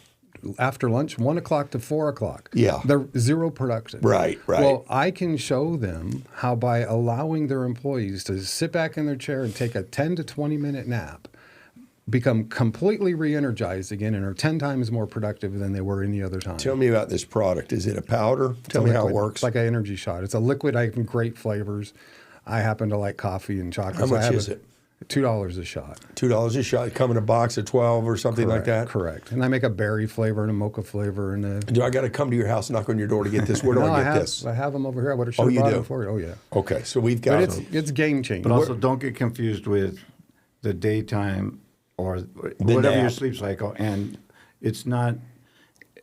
after lunch, 1 o'clock to 4 o'clock. Yeah. They're zero productive. Right. Well, I can show them how by allowing their employees to sit back in their chair and take a 10 to 20 minute nap, become completely re-energized again and are 10 times more productive than they were any other time. Tell me about this product. Is it a powder? Tell me how it works. It's like an energy shot. It's a liquid. I have great flavors. I happen to like coffee and chocolate. How much is it? $2 a shot. $2 a shot. Come in a box of 12 or something like that? Correct. And I make a berry flavor and a mocha flavor. Do I got to come to your house, knock on your door to get this? Where do I get this? I have them over here. I would have brought them for you. Oh, yeah. Okay, so we've got But it's game changing. But also don't get confused with the daytime or whatever your sleep cycle. And it's not,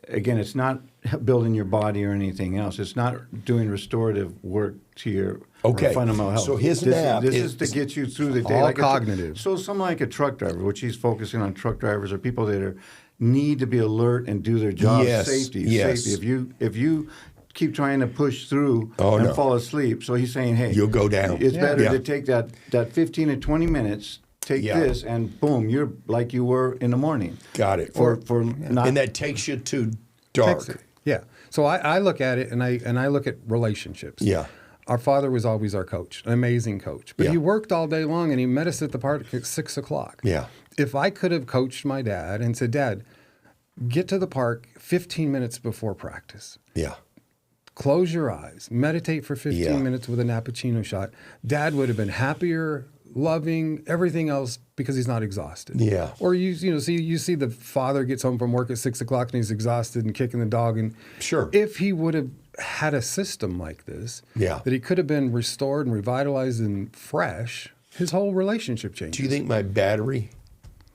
again, it's not building your body or anything else. It's not doing restorative work to your fundamental health. So his nap is to get you through the day. All like cognitive. So someone like a truck driver, which he's focusing on truck drivers, or people that need to be alert and do their job. Safety. If you keep trying to push through and fall asleep, so he's saying, hey, you'll go down. It's better to take that 15 to 20 minutes. Take this and boom, you're like you were in the morning. Got it. And that takes you to dark. Yeah. So I look at it and I look at relationships. Yeah. Our father was always our coach, an amazing coach. But he worked all day long and he met us at the park at 6 o'clock. Yeah. If I could have coached my dad and said, Dad, get to the park 15 minutes before practice. Yeah. Close your eyes, meditate for 15 minutes with a Nappuccino shot. Dad would have been happier, loving, everything else because he's not exhausted. Yeah. Or you see the father gets home from work at 6 o'clock and he's exhausted and kicking the dog. And sure, if he would have had a system like this, that he could have been restored and revitalized and fresh, his whole relationship changes. Do you think my battery?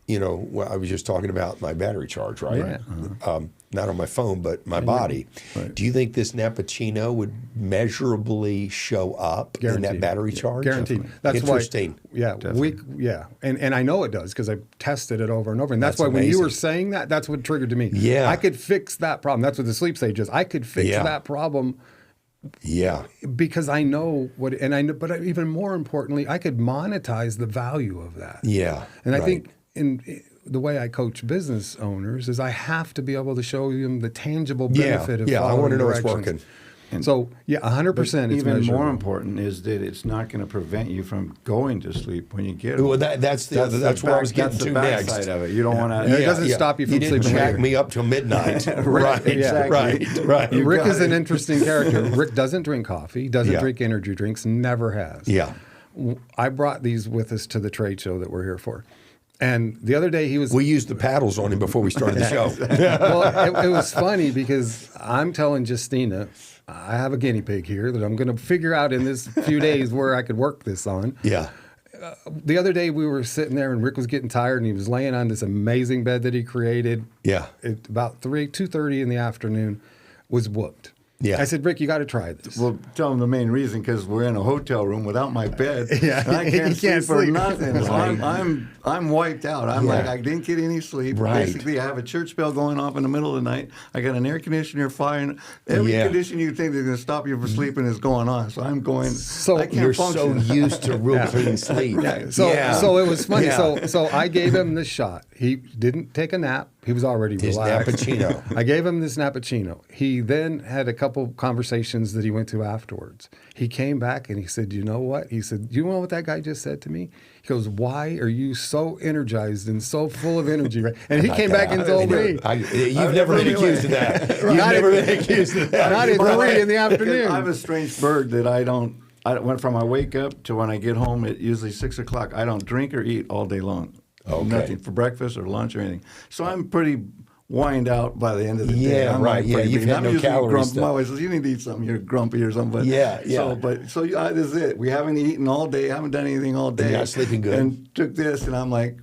I was just talking about my battery charge, right? Yeah. Not on my phone, but my body. Right. Do you think this Nappuccino would measurably show up in that battery charge? Guaranteed. That's interesting. And I know it does because I've tested it over and over. And that's why amazing. when you were saying that, that's what triggered to me. Yeah. I could fix that problem. That's what the sleep sage is. I could fix that problem. Yeah. Because I know but even more importantly, I could monetize the value of that. Yeah. And I think in the way I coach business owners is I have to be able to show them the tangible benefit of I want to know directions. it's working. And so 100%. It's even measurable. more important is that it's not going to prevent you from going to sleep when you get home. Well, that's where I was getting to next. Side of it. You don't want to. It doesn't stop you from sleeping. You didn't jack later. me up till midnight. Right. Exactly. Right. Rick is an interesting character. Rick doesn't drink coffee. Doesn't drink energy drinks. Never has. Yeah. I brought these with us to the trade show that we're here for. And the other day we used the paddles on him before we started the show. Well, it was funny because I'm telling Justina, I have a guinea pig here that I'm going to figure out in this few days where I could work this on. Yeah. The other day we were sitting there and Rick was getting tired and he was laying on this amazing bed that he created. Yeah. At about 2:30 in the afternoon, was whooped. Yeah. I said, Rick, you got to try this. Well, tell him the main reason because we're in a hotel room without my bed. Yeah. And I can't, You can't sleep for sleep. nothing. So I'm wiped out. I'm like, I didn't get any sleep. Right. Basically, I have a church bell going off in the middle of the night. I got an air conditioner firing. Every condition you think is going to stop you from sleeping is going on. So I'm going. So I can't you're function. so used to real clean sleep. So it was funny. Yeah. So I gave him this shot. He didn't take a nap. He was already His relaxed. Nappuccino. I gave him this Nappuccino. He then had a couple conversations that he went to afterwards. He came back and he said, "You know what?" He said, "You know what that guy just said to me?" He goes, "Why are you so energized and so full of energy?" Right? And he came back and told me. You've never been accused of that. You've never been accused of that. Not at 3 in the afternoon. I have a strange bird that I went from I wake up to when I get home at usually 6 o'clock. I don't drink or eat all day long. Okay. Nothing for breakfast or lunch or anything. So I'm pretty wined out by the end of the day. Yeah, I'm right. Yeah, you've had no calories. My wife says, "You need to eat something. You're grumpy or something." But, Yeah. So this is it. We haven't eaten all day. Haven't done anything all day. You're not sleeping good. And took this, and I'm like,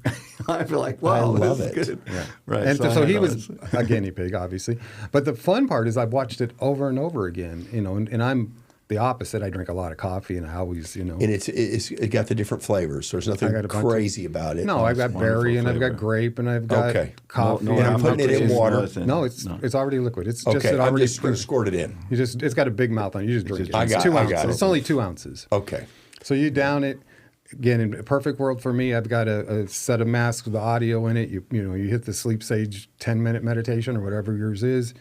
I feel like, wow, I love this it. is good. Yeah. Right. And so he was it's- a guinea pig, obviously. But the fun part is I've watched it over and over again, and I'm the opposite. I drink a lot of coffee, and I always, And it got the different flavors. So there's nothing I got a bunch crazy about it. No, I've got wonderful berry, and I've flavor. got grape, and I've got coffee. No, And I'm I'm putting it in water. No, it's already liquid. It's just Okay, it I'm already just going to squirt it in. it's got a big mouth on it. You just drink it. I It's got 2 it. ounces. It's only 2 ounces. Okay. So you down it. Again, in a perfect world for me, I've got a set of masks with the audio in it. You hit the sleep sage 10-minute meditation or whatever yours is.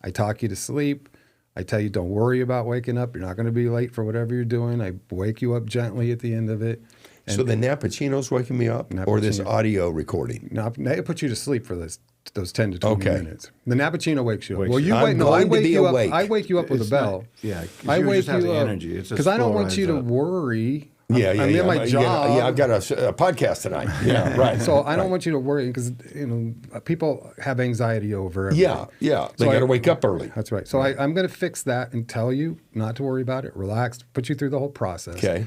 I talk you to sleep. I tell you, don't worry about waking up. You're not going to be late for whatever you're doing. I wake you up gently at the end of it. So the Nappuccino's waking me up, or this Nappuccino. audio recording? Now, it puts you to sleep for those 10 to 20 Okay. minutes. The Nappuccino wakes you up. Wakes Well, you you up. wait. I'm No, I going to wake be you awake. up. I wake you up with a It's bell. not- yeah, 'cause I you wake just have you the up energy. It's a because I don't slow want you rise to up. worry. Yeah, I'm in my job. Yeah, I've got a podcast tonight. Yeah, right. So I don't want you to worry because people have anxiety over everything. Yeah. They So got to wake up early. That's right. So I'm going to fix that and tell you not to worry about it. Relax. Put you through the whole process. Okay.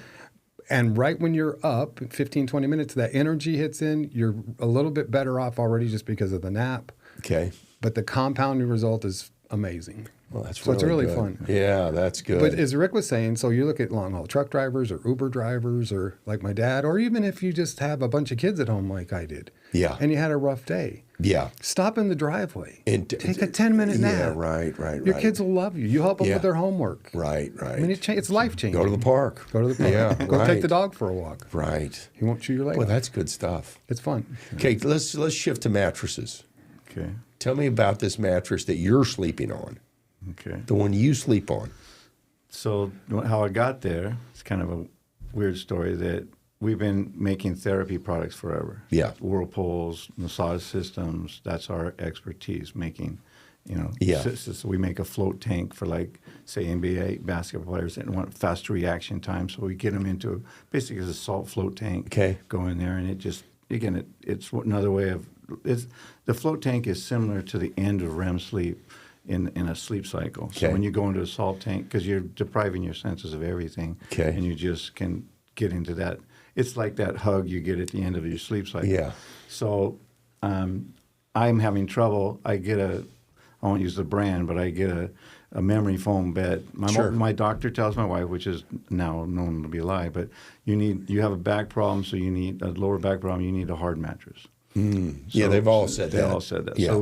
And right when you're up, 15, 20 minutes, that energy hits in. You're a little bit better off already just because of the nap. Okay. But the compounding result is amazing. Well, that's So it's really good. fun. Yeah, that's good. But as Rick was saying, so you look at long haul truck drivers or Uber drivers or like my dad, or even if you just have a bunch of kids at home like I did. Yeah. And you had a rough day. Yeah. Stop in the driveway. And take a 10-minute nap. Yeah, right. Your kids will love you. You help them Yeah. with their homework. Right. I mean, it's life changing. Go to the park. Go to the park. Yeah, Go right. take the dog for a walk. Right. He won't chew your leg Well, off. that's good stuff. It's fun. Okay, let's shift to mattresses. Okay. Tell me about this mattress that you're sleeping on, Okay. the one you sleep on. So how I got there, it's kind of a weird story that we've been making therapy products forever. Yeah. Whirlpools, massage systems, that's our expertise, making, Yeah. So we make a float tank for like, say, NBA basketball players that want faster reaction time. So we get them into, basically it's a salt float tank. Okay. Go in there and it just, again, it's another way of, the float tank is similar to the end of REM sleep in a sleep cycle. So Okay. when you go into a salt tank, because you're depriving your senses of everything, Okay. and you just can get into that. It's like that hug you get at the end of your sleep cycle. Yeah. So I'm having trouble. I won't use the brand, but I get a memory foam bed. Sure. My doctor tells my wife, which is now known to be a lie, but you have a back problem, so you need a lower back problem, you need a hard mattress. Yeah, they've all said that. They all said that. Yeah. So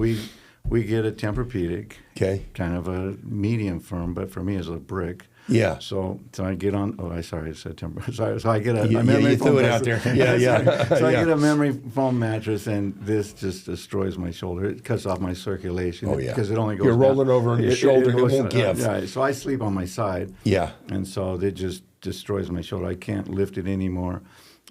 we get a Tempur-Pedic, Okay. kind of a medium firm, but for me it's a brick. Yeah. So I get on. Oh, I said Tempur. Sorry. So I get a Yeah, memory you foam threw it mattress. out there. Yeah. So I Yeah. get a memory foam mattress, and this just destroys my shoulder. It cuts off my circulation. Oh, yeah. Because it only goes. You're down. rolling over on your shoulder and it won't give. Yeah. So I sleep on my side. Yeah. And so it just destroys my shoulder. I can't lift it anymore.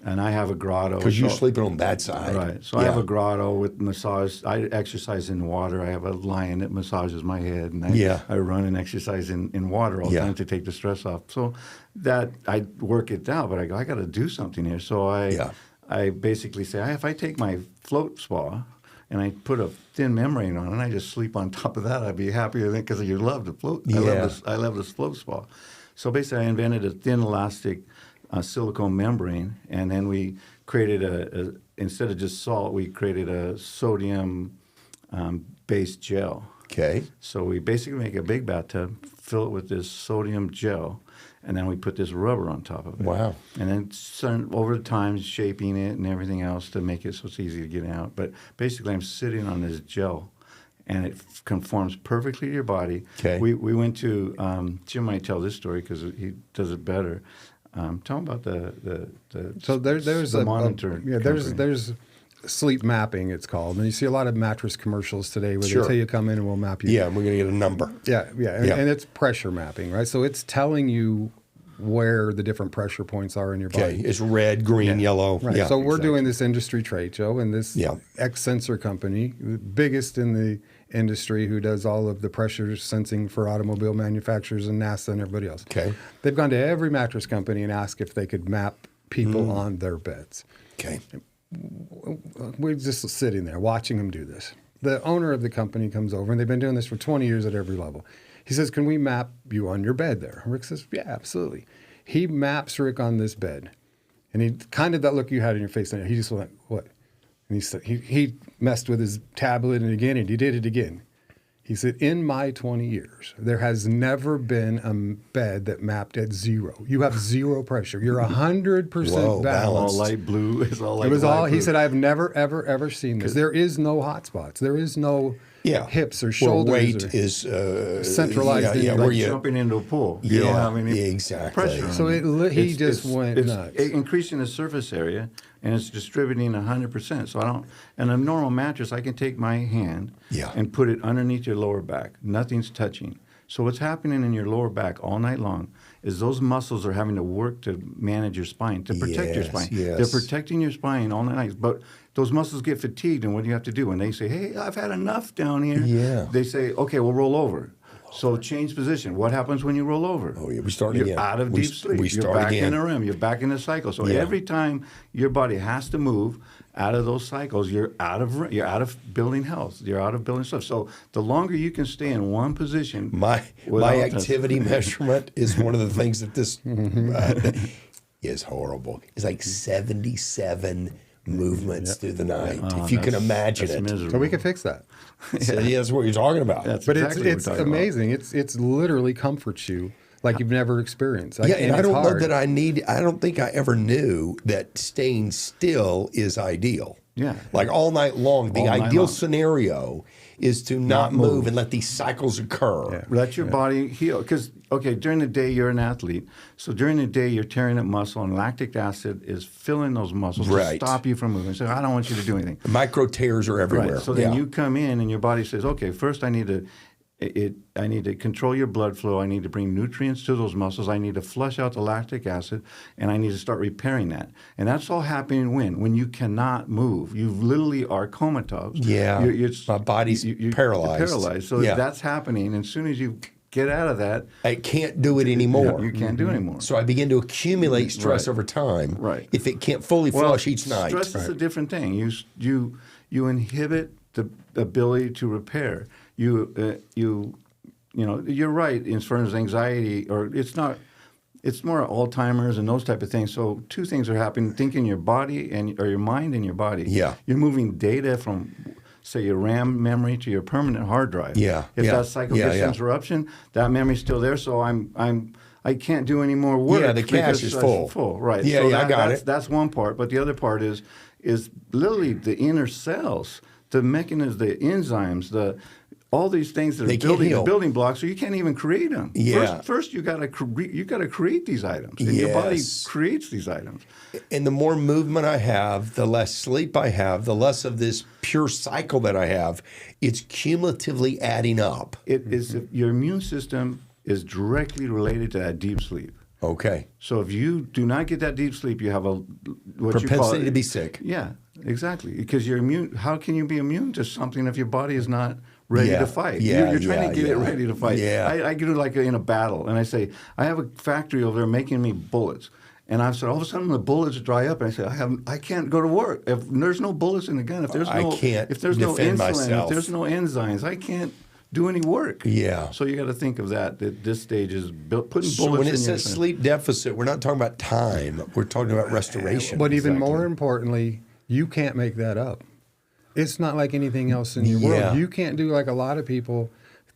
And I have a grotto. Because you're so- sleeping on that side. Right. So I have a grotto with massage. I exercise in water. I have a lion that massages my head, and I run and exercise in water all the time to take the stress off. So that I work it out, but I go, I got to do something here. So I basically say, if I take my float spa and I put a thin membrane on it, and I just sleep on top of that, I'd be happier than because you love the float. Yeah. I love this float spa. So basically, I invented a thin elastic silicone membrane, and then we created instead of just salt, we created a sodium based gel. Okay. So we basically make a big bathtub, fill it with this sodium gel, and then we put this rubber on top of it. Wow. And then over the time, shaping it and everything else to make it so it's easy to get out. But basically, I'm sitting on this gel, and it conforms perfectly to your body. Okay. We went to, Jim might tell this story because he does it better. Tell him about the So there's the a monitor. yeah. company. There's sleep mapping, it's called. And you see a lot of mattress commercials today where Sure. they tell you come in and we'll map you. Yeah, we're going to get a number. Yeah. Yeah. And it's pressure mapping, right? So it's telling you where the different pressure points are in your Okay, body. it's red, green, yellow. Right. Yeah, So we're doing this industry trade show, and this Yeah. X sensor company, the biggest in the industry, who does all of the pressure sensing for automobile manufacturers and NASA and everybody else. Okay. They've gone to every mattress company and asked if they could map people on their beds. Okay. We're just sitting there watching them do this. The owner of the company comes over, and they've been doing this for 20 years at every level. He says, "Can we map you on your bed there?" Rick says, "Yeah, absolutely." He maps Rick on this bed. And he kind of that look you had in your face, and he just went, "What?" And he said, he messed with his tablet and again, and he did it again. He said, "In my 20 years, there has never been a bed that mapped at zero. You have zero pressure. You're 100% Whoa, balanced." All light blue. It's all like It was light all, he blue. said, "I've never, ever, ever seen this. There is no hot spots. There is no hips or shoulders. Where weight or, is centralized in Yeah, your- where Like you jumping into a pool. You don't have any exactly. pressure. So he just went nuts. It's increasing the surface area, and it's distributing 100%. So in a normal mattress, I can take my hand and put it underneath your lower back. Nothing's touching. So what's happening in your lower back all night long is those muscles are having to work to manage your spine, to protect your spine. Yes. They're protecting your spine all night. But those muscles get fatigued, and what do you have to do? When they say, "Hey, I've had enough down here," they say, "Okay, we'll roll over." So change position. What happens when you roll over? Oh, yeah, we start You're again. out of deep sleep. We You're start back again. in the REM. You're back in the cycle. So Yeah. every time your body has to move out of those cycles, you're out of building health. You're out of building stuff. So the longer you can stay in one position, My without activity measurement is one of the things that this is horrible. It's like 77 movements through the night, if you can imagine that's it. miserable. So we can fix that. So, that's what you're talking about. That's But exactly what it's we're talking amazing. It's literally comforts you like you've never experienced. Yeah, and I it's don't know hard. that I don't think I ever knew that staying still is ideal. Yeah. Like all night long, the All night ideal long. scenario is to not move and let these cycles occur. Let your body heal. Because, during the day, you're an athlete. So during the day, you're tearing up muscle, and lactic acid is filling those muscles to Right. stop you from moving. So I don't want you to do anything. Micro tears are everywhere. Right. So then you come in, and your body says, "Okay, first I need to control your blood flow. I need to bring nutrients to those muscles. I need to flush out the lactic acid, and I need to start repairing that." And that's all happening when you cannot move. You literally are comatose. Yeah. My body's paralyzed. You're paralyzed. So Yeah. that's happening. And as soon as you get out of that, I can't do it anymore. you can't do anymore. So I begin to accumulate stress Right. over time. Right. If it can't fully flush each night. Stress is a different thing. You inhibit the ability to repair. You're right as far as anxiety, or it's not. It's more Alzheimer's and those type of things. So two things are happening: think in your body or your mind and your body. Yeah. You're moving data from, say, your RAM memory to your permanent hard drive. Yeah, If yeah, that cycle yeah, gets yeah. interruption, that memory's still there. So I can't do any more work. Yeah, the cache because is it's full. Full, right? Yeah, so yeah, I got that's, it. That's one part, but the other part is literally the inner cells, the mechanisms, the enzymes, all these things that They are can't heal. the building blocks, so you can't even create them. Yeah. First you got to create these items, and your body Yes. creates these items. And the more movement I have, the less sleep I have, the less of this pure cycle that I have. It's cumulatively adding up. It is your immune system is directly related to that deep sleep. Okay. So if you do not get that deep sleep, you have what you call Propensity to be sick. Yeah, exactly. Because you're immune. How can you be immune to something if your body is not ready Yeah, to fight? yeah, You're trying to get it yeah. ready to fight. Yeah. I get it like in a battle, and I say, I have a factory over there making me bullets. And I've said, all of a sudden the bullets dry up, and I say, I can't go to work if there's no bullets in the gun. If there's I can't if there's no defend insulin, myself. if there's no enzymes, I can't do any work. Yeah. So you got to think of that. That this stage is putting So bullets when in it your says sleep deficit, we're not talking about time. We're talking about restoration. But even more importantly, you can't make that up. It's not like anything else in your Yeah. world. You can't do like a lot of people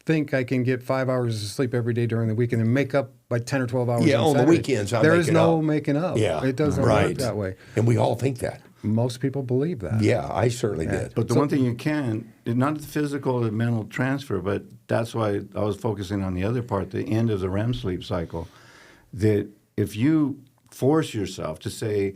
think I can get 5 hours of sleep every day during the weekend and make up by 10 or 12 hours Yeah, on the Saturday. weekends, I There make is it no up. making up. Yeah. It doesn't right. work that way. And we all think that. Most people believe that. Yeah, I certainly did. But the one thing you can, not the physical and mental transfer, but that's why I was focusing on the other part, the end of the REM sleep cycle, that if you force yourself to say,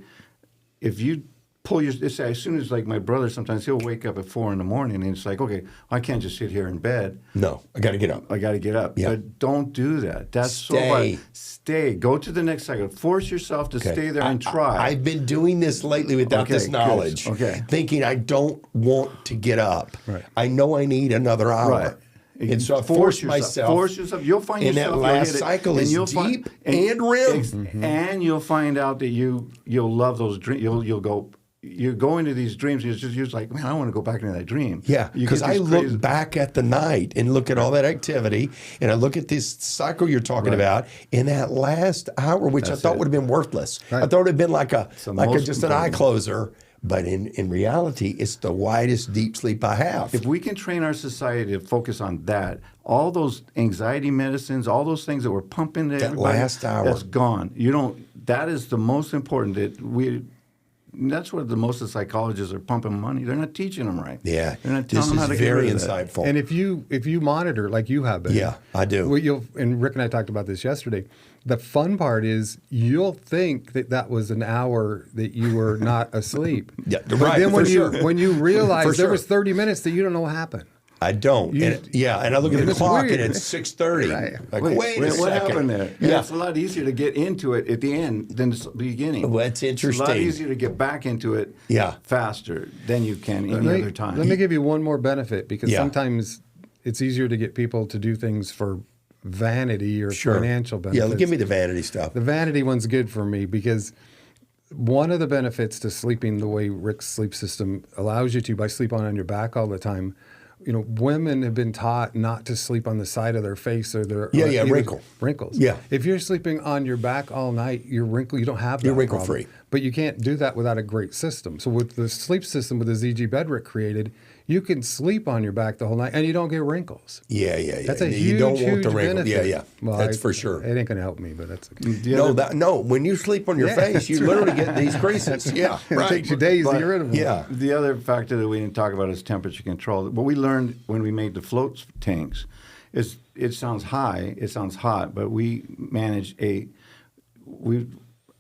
if you pull your. It's as soon as like my brother sometimes he'll wake up at 4 a.m. and it's like, okay, I can't just sit here in bed. No, I got to get up. I got to get up. Yeah. But don't do that. That's so Stay. hard. Stay. Go to the next cycle. Force yourself to stay there and try. I've been doing this lately without this knowledge. Good. Okay. Thinking I don't want to get up. Right. I know I need another hour. Right. And so I force myself. Force yourself. You'll find and yourself. that last cycle is deep and rim. And you'll find out that you'll love those dreams. You'll go. You go into these dreams. You're just like, man, I want to go back into that dream. Yeah, because I look back at the night and look at all that activity, and I look at this cycle you're talking about in that last hour, which I thought would have been worthless. Right. I thought it would have been like a just an eye important. closer. But in reality, it's the widest deep sleep I have. If we can train our society to focus on that, all those anxiety medicines, all those things that we're pumping to everybody, last hour. that's gone. You don't. That is the most important. That's what most of the psychologists are pumping money. They're not teaching them right. Yeah, they're not this telling them how is to get very rid of that. insightful. And if you monitor like you have been, Yeah, I do. Well, and Rick and I talked about this yesterday. The fun part is you'll think that was an hour that you were not asleep. Yeah, But right, then when for you sure. when you realize For there sure. was 30 minutes that you don't know what happened. I don't. And I look at the It's clock weird. and it's 6:30. Right. Like, Wait, wait a what second. happened there? Yeah. It's a lot easier to get into it at the end than the beginning. Well, that's It's a lot interesting. easier to get back into it Yeah. faster than you can any other time. Let me give you one more benefit because Yeah. sometimes it's easier to get people to do things for vanity or financial benefits. Yeah, give me the vanity stuff. The vanity one's good for me because one of the benefits to sleeping the way Rick's sleep system allows you to by sleep on your back all the time. Women have been taught not to sleep on the side of their face or their wrinkles. Yeah. If you're sleeping on your back all night, you don't have that You're wrinkle problem. free. But you can't do that without a great system. So with the sleep system with the ZG bed Rick created, you can sleep on your back the whole night and you don't get wrinkles. Yeah. That's a you don't huge, want the huge wrinkle. benefit. Yeah. Well, That's for sure. It ain't going to help me, but that's okay. No, when you sleep on your face, you literally get these creases. Yeah, It right. takes you days to get rid of them. Yeah. The other factor that we didn't talk about is temperature control. What we learned when we made the float tanks is it sounds high, it sounds hot, but we managed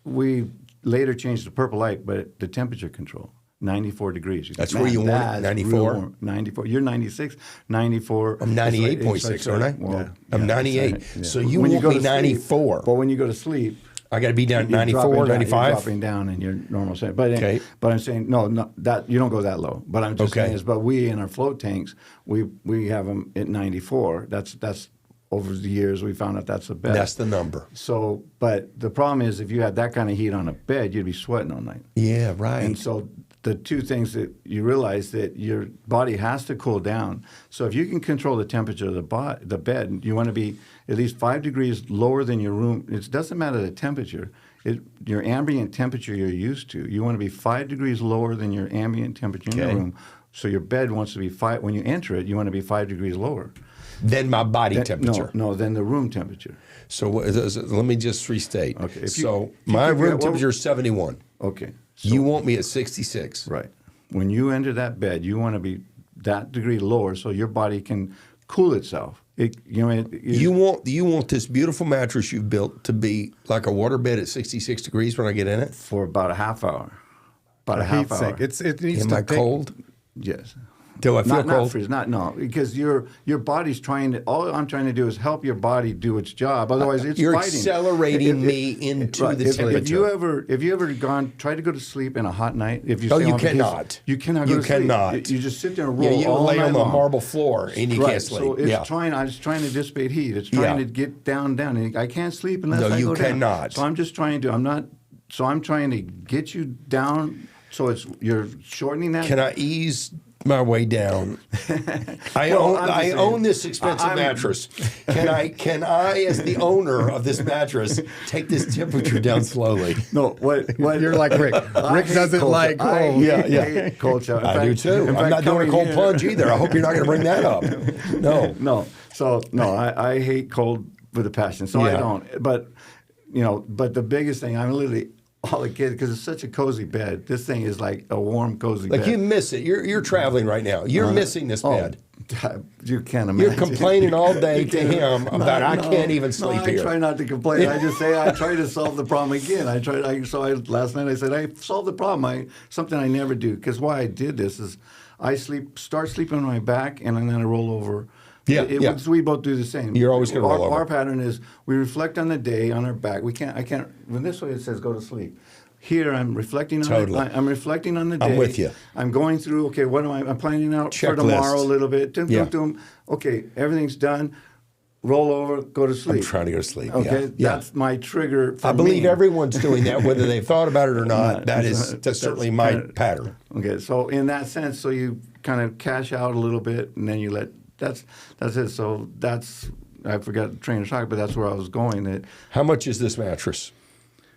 we later changed the purple light, but the temperature control. 94 degrees. That's where you want it, 94? 94. You're 96, 94. I'm 98.6, aren't I? Well, I'm 98. So you want me 94. But when you go to sleep, I got to be down at you're 94, dropping down- 95? You're dropping down in your normal setting. But, Okay. but I'm saying, no, that you don't go that low. But I'm just Okay. saying is, but we in our float tanks, we have them at 94. That's over the years we found out that's the best. That's the number. So, but the problem is if you had that kind of heat on a bed, you'd be sweating all night. Yeah, right. And so the two things that you realize that your body has to cool down. So if you can control the temperature of the bed, you want to be at least 5 degrees lower than your room. It doesn't matter the temperature. Your ambient temperature you're used to. You want to be 5 degrees lower than your ambient temperature in your room. So your bed wants to be when you enter it, you want to be 5 degrees lower. Then my body temperature. No, then the room temperature. So let me just restate. Okay. My room temperature is 71. Okay. You want me at 66. Right. When you enter that bed, you want to be that degree lower so your body can cool itself. You want this beautiful mattress you've built to be like a waterbed at 66 degrees when I get in it? For about a half hour. About a heat half hour. sink. It needs Am to I take- cold? Yes. Do I feel Not cold? freeze, no, because your body's trying to. All I'm trying to do is help your body do its job. Otherwise, it's You're fighting. accelerating me into Right. the temperature. If you ever tried to go to sleep in a hot night, if you Oh, stay you on vacation, cannot. you cannot go You to sleep. cannot. You just sit there and roll Yeah, you all lay night on the long. marble floor and you Right. can't sleep. So it's yeah. it's trying to dissipate heat. It's trying to get down. And I can't sleep unless No, I you go down. cannot. So I'm just trying to. I'm trying to get you down. So you're shortening that. Can I ease my way down? I own this expensive mattress. Can I, as the owner of this mattress, take this temperature down slowly? No, what You're like Rick. Rick doesn't like cold. Yeah. hate cold shower. In I do fact- too. in I'm fact, not doing a coming cold here- plunge either. I hope you're not going to bring that up. No. No. So no, I hate cold with a passion. So I Yeah. don't. But but the biggest thing, I'm literally all the kids, because it's such a cozy bed. This thing is like a warm, cozy bed. Like you miss it. You're traveling right now. You're missing this bed. You can't imagine. You're complaining all day to him about I can't even sleep I here. try not to complain. I just say I try to solve the problem again. Last night I said I solved the problem. Something I never do, because why I did this is I start sleeping on my back and then I roll over. We both do the same. You're always going to roll over. Our pattern is we reflect on the day on our back. I can't. When this way it says go to sleep. Here I'm reflecting on Totally. I'm reflecting on the day. I'm with you. I'm going through. Okay, what am I? I'm planning out for Checklist. tomorrow a little bit. Okay, everything's done. Roll over, go to sleep. I'm trying to go to sleep. Okay, that's my trigger. For I believe me. everyone's doing that, whether they've thought about it or not. That's certainly my pattern. Okay, so in that sense, so you kind of cash out a little bit, and then you let. That's it. So I forgot the train of thought, but that's where I was going. That How much is this mattress?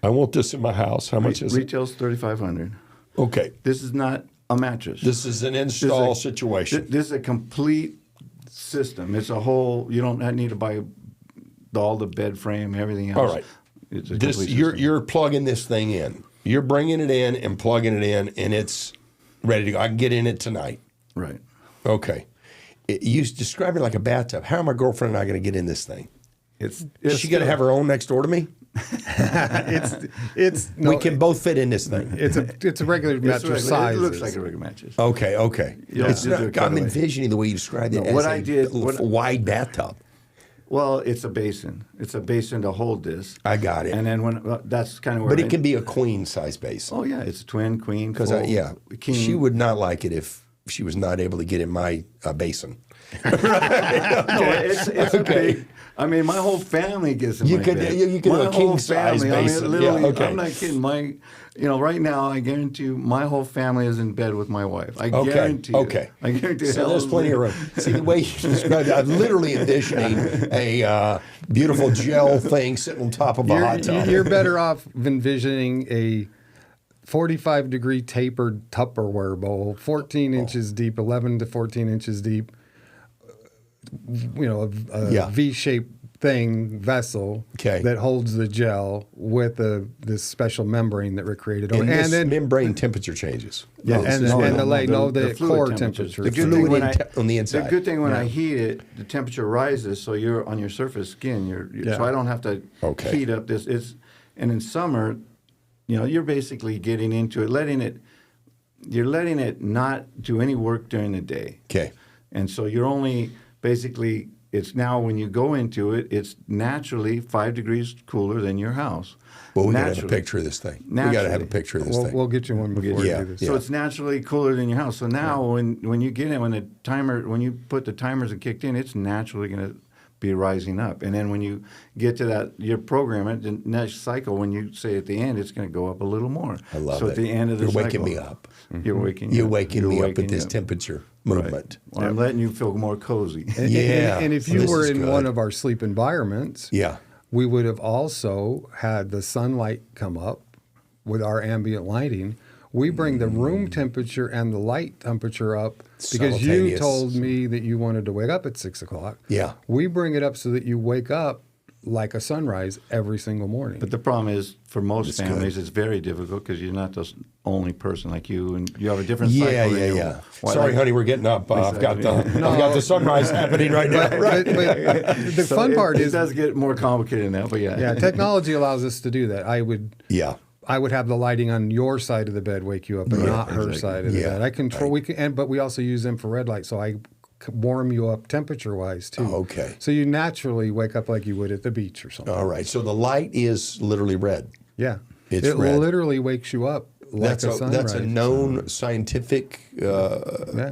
I want this in my house. How much is it? Retail's $3,500. Okay. This is not a mattress. This is an install situation. This is a complete system. It's a whole. You don't need to buy all the bed frame, everything else. All right. It's a complete system. You're plugging this thing in. You're bringing it in and plugging it in, and it's ready to go. I can get in it tonight. Right. Okay. You describe it like a bathtub. How are my girlfriend and I going to get in this thing? Is she going to have her own next door to me? We can both fit in this thing. It's a regular mattress size. It looks like a regular mattress. Okay. Yeah. I'm envisioning the way you described it as a wide bathtub. Well, it's a basin. It's a basin to hold this. I got it. And then that's kind of where. But it can be a queen size basin. Oh yeah, it's twin, queen. Because king. she would not like it if she was not able to get in my basin. No, it's a big. I mean, my whole family gets in my bed. You could do a king size basin. I mean, literally, I'm not kidding. Right now, I guarantee you, my whole family is in bed with my wife. I guarantee you. Okay. I guarantee you. So there's plenty of room. See, the way you described it, I'm literally envisioning a beautiful gel thing sitting on top of a hot tub. You're better off envisioning a 45-degree tapered Tupperware bowl, 14 inches deep, 11 to 14 inches deep, a V-shaped vessel that holds the gel with this special membrane that we're created. And then membrane temperature changes. Yeah, the core temperature. The good thing on the inside. The good thing when I heat it, the temperature rises, so you're on your surface skin. So I don't have to heat up this. And in summer, you're basically getting into it, you're letting it not do any work during the day. Okay. And so you're only basically, it's now when you go into it, it's naturally 5 degrees cooler than your house. Well, we got to have a picture of this thing. We got to have a picture of this thing. We'll get you one before you do this. So it's naturally cooler than your house. So now when you get in, when you put the timers and kicked in, it's naturally going to be rising up. And then when you get to that, you program it, the next cycle, when you say at the end, it's going to go up a little more. I love it. So at the end of the cycle. You're waking me up. You're waking me up with this temperature movement. Right. Well, I'm letting you feel more cozy. And if you were in one of our sleep environments, we would have also had the sunlight come up with our ambient lighting. We bring the room temperature and the light temperature up because you told me that you wanted to wake up at 6 o'clock. Yeah. We bring it up so that you wake up like a sunrise every single morning. But the problem is, for most families, it's very difficult because you're not the only person like you, and you have a different cycle. Yeah. Sorry, honey, we're getting up. I've got the sunrise happening right now. But the fun part is it does get more complicated than that. But yeah, technology allows us to do that. I would have the lighting on your side of the bed wake you up, and not her side of the bed. I control. But we also use infrared light, so I warm you up temperature-wise too. Okay. So you naturally wake up like you would at the beach or something. All right. So the light is literally red. Yeah. It red. Literally wakes you up like a sunrise. That's a known scientific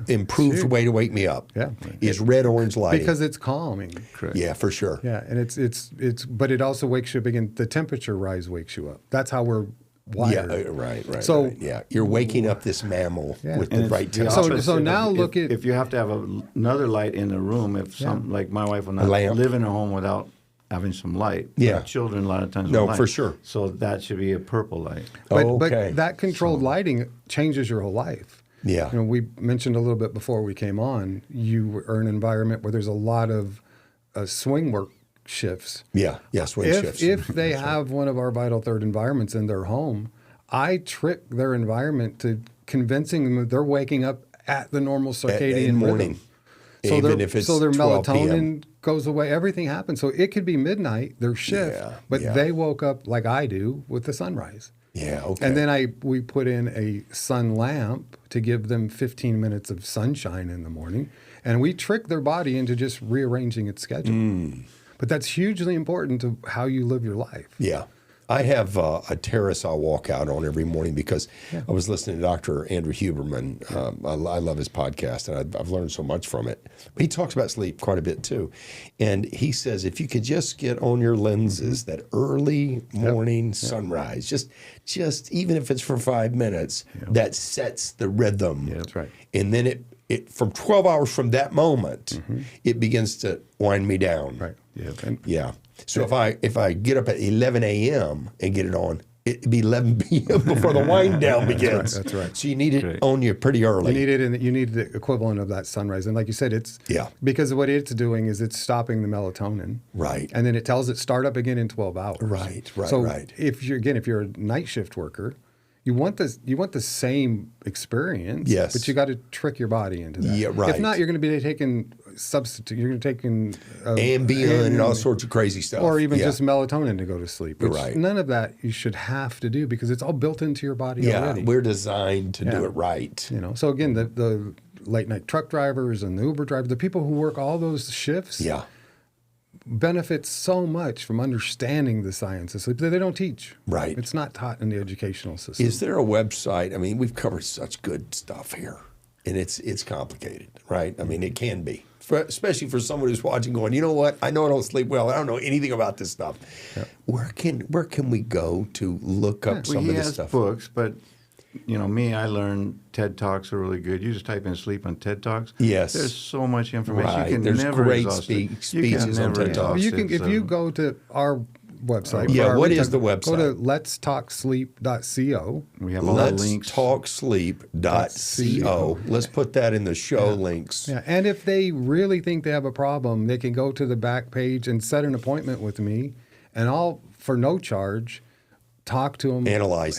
improved way to wake me up. Yeah. Is red orange lighting. Because it's calming. Correct. Yeah, for sure. Yeah, and it's but it also wakes you up again. The temperature rise wakes you up. That's how we're wired. Yeah, right. So you're waking up this mammal with the right temperature. So now look at if you have to have another light in the room. If like my wife will not live in a home without having some light. Yeah, children a lot of times. No, light. for sure. So that should be a purple light. But that controlled lighting changes your whole life. Yeah. We mentioned a little bit before we came on. You are in an environment where there's a lot of swing work shifts. Yeah, swing shifts. If they have one of our Vital Third environments in their home, I trick their environment to convincing them that they're waking up at the normal circadian morning. Rhythm. Even if it's their 12 melatonin p.m. goes away. Everything happens. So it could be midnight, their shift, but they woke up like I do with the sunrise. Yeah, okay. And then we put in a sun lamp to give them 15 minutes of sunshine in the morning. And we trick their body into just rearranging its schedule. But that's hugely important to how you live your life. Yeah. I have a terrace I'll walk out on every morning because I was listening to Dr. Andrew Huberman. I love his podcast, and I've learned so much from it. But he talks about sleep quite a bit, too. And he says if you could just get on your lenses that early morning sunrise, just even if it's for 5 minutes, that sets the rhythm. Yeah, that's right. And then it from 12 hours from that moment, it begins to wind me down. Right. Yeah. So if I get up at 11 a.m. and get it on, it'd be 11 p.m. before the wind down begins. That's right. So you need it on you pretty early. You need the equivalent of that sunrise. And like you said, it's because what it's doing is it's stopping the melatonin. Right. And then it tells it start up again in 12 hours. Right. So if you're a night shift worker, you want the same experience. Yes. But you got to trick your body into that. Yeah, right. If not, you're going to be taking substitute. You're going to be taking Ambien and all sorts of crazy stuff. or even just melatonin to go to sleep. Which Right. None of that you should have to do because it's all built into your body already. We're designed to do it right. So again, the late night truck drivers and the Uber drivers, the people who work all those shifts, benefit so much from understanding the science of sleep that they don't teach. Right. It's not taught in the educational system. Is there a website? I mean, we've covered such good stuff here, and it's complicated, right? I mean, it can be, especially for someone who's watching going, you know what? I know I don't sleep well. I don't know anything about this stuff. Yeah. Where can we go to look up some of this stuff? He has books, but I learned TED Talks are really good. You just type in sleep on TED Talks. Yes. There's so much information. Right. You can There's never great exhaust it. speeches on TED Talks. If you go to our website. What is the website? Go to letstalksleep.co. We have all the links. Letstalksleep.co. Let's put that in the show links. Yeah, and if they really think they have a problem, they can go to the back page and set an appointment with me, and I'll, for no charge, talk to them. Analyze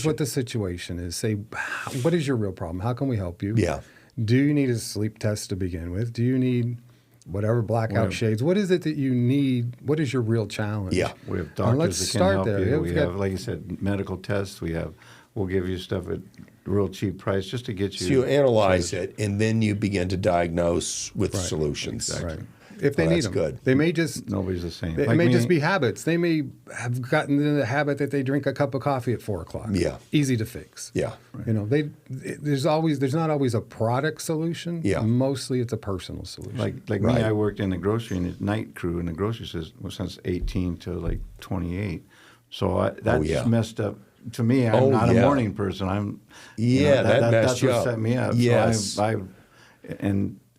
what the situation is. Say, what is your real problem? How can we help you? Yeah. Do you need a sleep test to begin with? Do you need whatever blackout shades? What is it that you need? What is your real challenge? Yeah. We have doctors that can help you. We have, like you said, medical tests. We'll give you stuff at a real cheap price just to get you. So you analyze it, and then you begin to diagnose with solutions. Exactly. Right. If they need them. Good. They may just... Nobody's the same. It may just be habits. They may have gotten into the habit that they drink a cup of coffee at 4 o'clock. Yeah. Easy to fix. Yeah. Right. There's not always a product solution. Yeah. Mostly it's a personal solution. Like me, I worked in the grocery in the night crew in the grocery system since 18 to like 28. So that just messed up. To me, I'm not a morning person. That's what set me up. Yes. So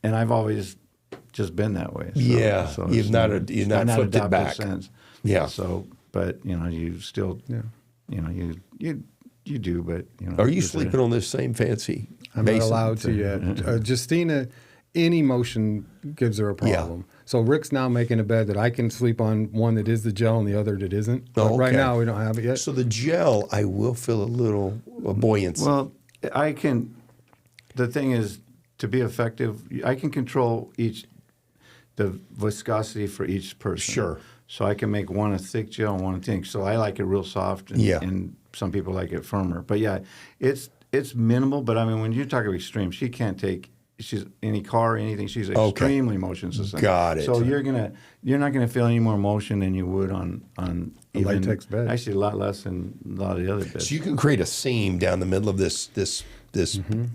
I've always just been that way. So, so you've not flipped it back. Sense. Yeah. So, but you still, you do, but Are you sleeping on this same fancy? I'm not allowed to yet. Justina, any motion gives her a problem. Yeah. So Rick's now making a bed that I can sleep on, one that is the gel and the other that isn't. But right now we don't have it yet. So the gel, I will feel a little buoyancy. Well, I can. The thing is, to be effective, I can control the viscosity for each person. Sure. So I can make one a thick gel and one a thin. So I like it real soft, and some people like it firmer. But it's minimal. But I mean, when you talk about extreme, she can't take. She's any car or anything. She's extremely motion sensitive. Got it. So you're not gonna feel any more motion than you would on a latex bed. Actually, a lot less than a lot of the other beds. So you can create a seam down the middle of this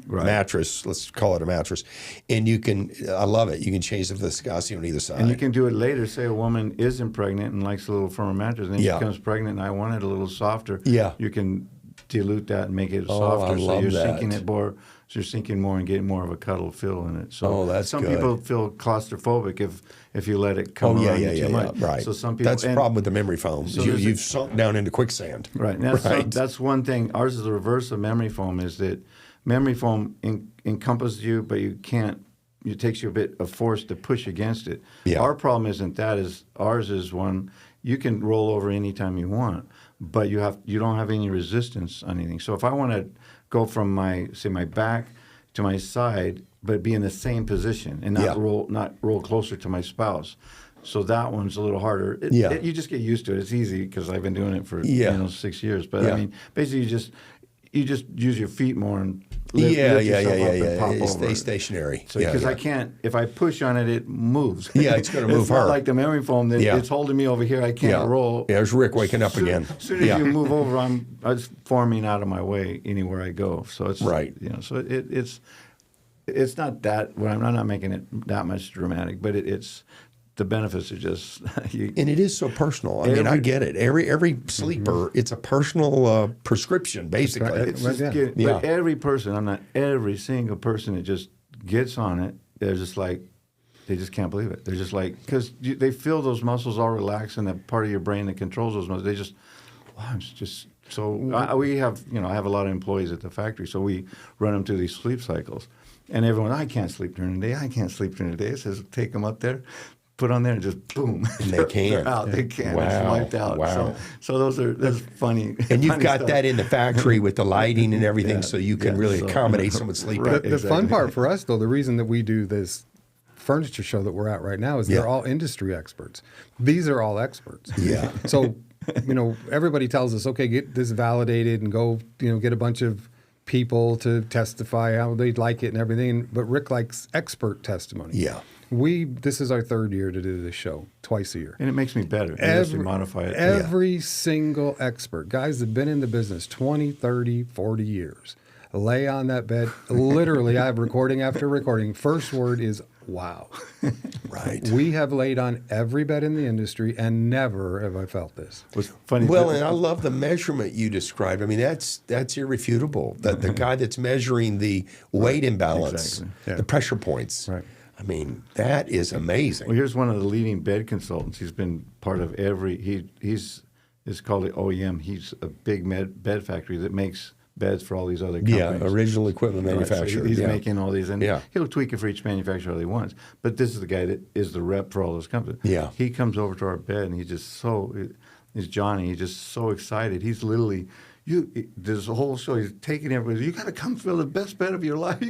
mattress. Let's call it a mattress, and you can. I love it. You can change the viscosity on either side. And you can do it later. Say a woman isn't pregnant and likes a little firmer mattress, and then she becomes pregnant and I want it a little softer. Yeah. You can dilute that and make it I softer. love you're that. sinking it more. So you're sinking more and getting more of a cuddle feel in it. So that's some good. people feel claustrophobic if you let it come around you too much. Right. So some people. That's the problem with the memory foam. So You've sunk down into quicksand. Right. And that's one thing. Ours is the reverse of memory foam. Is that memory foam encompasses you, but you can't. It takes you a bit of force to push against it. Yeah. Our problem isn't that. Ours is one you can roll over anytime you want. but you don't have any resistance on anything. So if I want to go from my back to my side, but be in the same position and not roll closer to my spouse. So that one's a little harder. You just get used to it. It's easy because I've been doing it for 6 years. But I mean, basically, you just use your feet more and lift yourself up and pop over. Stay stationary. So because I can't, if I push on it, it moves. Yeah, it's going to move It's not like the memory foam that it's holding me over here. I can't roll. Yeah, there's Rick waking up again. As soon as you move over, I'm forming out of my way anywhere I go. So it's right. So it's not that. Well, I'm not making it that much dramatic, but it's. The benefits are just and it is so personal. I mean, I get it. Every sleeper, it's a personal prescription, basically. But every person, every single person that just gets on it, they're just like, they just can't believe it. They're just like, because they feel those muscles all relax, and that part of your brain that controls those muscles, they just, wow, it's just so. We have, I have a lot of employees at the factory, so we run them through these sleep cycles, and everyone, I can't sleep during the day. I can't sleep during the day. It says, take them up there. Put on there and just boom. And they can. They're out. They can. Wow. It's wiped out. Wow. So that's funny. And you've funny got stuff. that in the factory with the lighting and everything, so you can really accommodate someone sleeping. Right, the fun part for us, though, the reason that we do this furniture show that we're at right now is they're all industry experts. These are all experts. Yeah. So, everybody tells us, okay, get this validated and go, get a bunch of people to testify how they like it and everything. But Rick likes expert testimony. Yeah. This is our third year to do this show, twice a year. And it makes me better. You modify it. Every single expert, guys that have been in the business 20, 30, 40 years, lay on that bed. Literally, I have recording after recording. First word is, wow. Right. We have laid on every bed in the industry, and never have I felt this. What's funny? Well, and I love the measurement you described. I mean, that's irrefutable. That the guy that's measuring the weight imbalance, the pressure points. Right. I mean, that is amazing. Well, here's one of the leading bed consultants. He's been part of it's called the OEM. He's a big bed factory that makes beds for all these other companies. Yeah, original equipment manufacturer. So he's making all these, and he'll tweak it for each manufacturer he wants. But this is the guy that is the rep for all those companies. Yeah. He comes over to our bed, and he's Johnny. He's just so excited. He's literally... There's a whole show. He's taking everybody. You got to come feel the best bed of your life.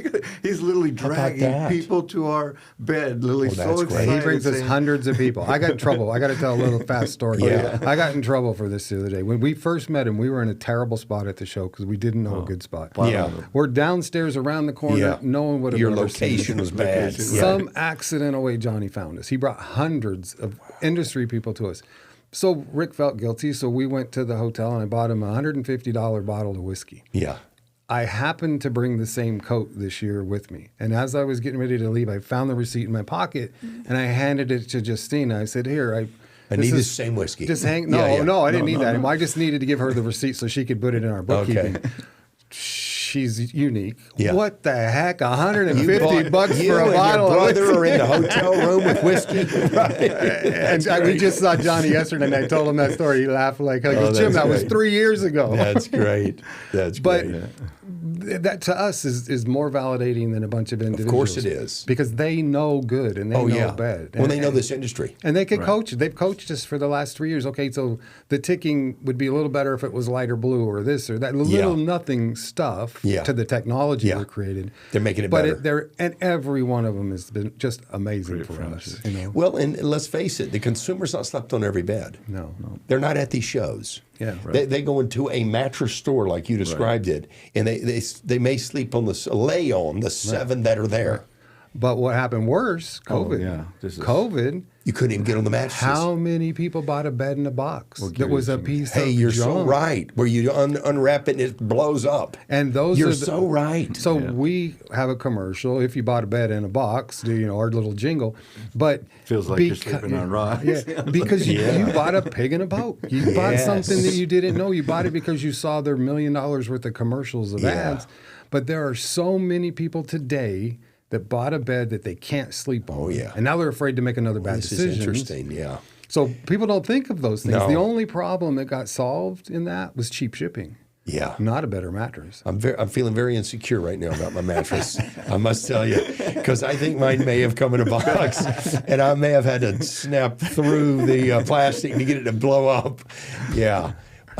He's literally dragging people to our bed. Literally so excited. He brings us hundreds of people. I got in trouble. I got to tell a little fast story. I got in trouble for this the other day. When we first met him, we were in a terrible spot at the show because we didn't know a good spot. We're downstairs around the corner. Yeah. No one would have Your ever location seen was bad. Some accidental way Johnny found us. He brought hundreds of industry people to us. So Rick felt guilty, so we went to the hotel and I bought him a $150 bottle of whiskey. Yeah. I happened to bring the same coat this year with me. And as I was getting ready to leave, I found the receipt in my pocket and I handed it to Justina. I said, here, I need the same whiskey. Just hang. No, I didn't need that anymore. I just needed to give her the receipt so she could put it in our bookkeeping. Okay. She's unique. Yeah. What the heck? $150 for a bottle of whiskey. You and your brother are in the hotel room with whiskey. Right. And we just saw Johnny yesterday, and I told him that story. He laughed like, Jim, that was 3 years ago. That's great. But that to us is more validating than a bunch of individuals. Of course it is. Because they know good and they know bad. Well, they know this industry. And they can coach. They've coached us for the last 3 years. Okay, so the ticking would be a little better if it was lighter blue or this or that. Little nothing stuff to the technology we created. They're making it better. And every one of them has been just amazing for us. Well, and let's face it, the consumer's not slept on every bed. No. They're not at these shows. Yeah, right. They go into a mattress store like you described it, and they may sleep on lay on the 7 that are there. Right. But what happened worse, COVID. COVID. You couldn't even get on the mattresses. How many people bought a bed in a box that was a piece of Hey, you're junk? so right. Where you unwrap it and it blows up. And those you're so right. So we have a commercial. If you bought a bed in a box, our little jingle. But feels like you're sleeping on rocks. Yeah, because you bought a pig in a boat. You bought something that you didn't know. You bought it because you saw their $1 million worth of commercials of ads. But there are so many people today that bought a bed that they can't sleep on. Oh, yeah. And now they're afraid to make another bad decision. This is interesting, yeah. So people don't think of those things. No. The only problem that got solved in that was cheap shipping. Yeah. Not a better mattress. I'm feeling very insecure right now about my mattress. I must tell you, because I think mine may have come in a box, and I may have had to snap through the plastic to get it to blow up. Yeah.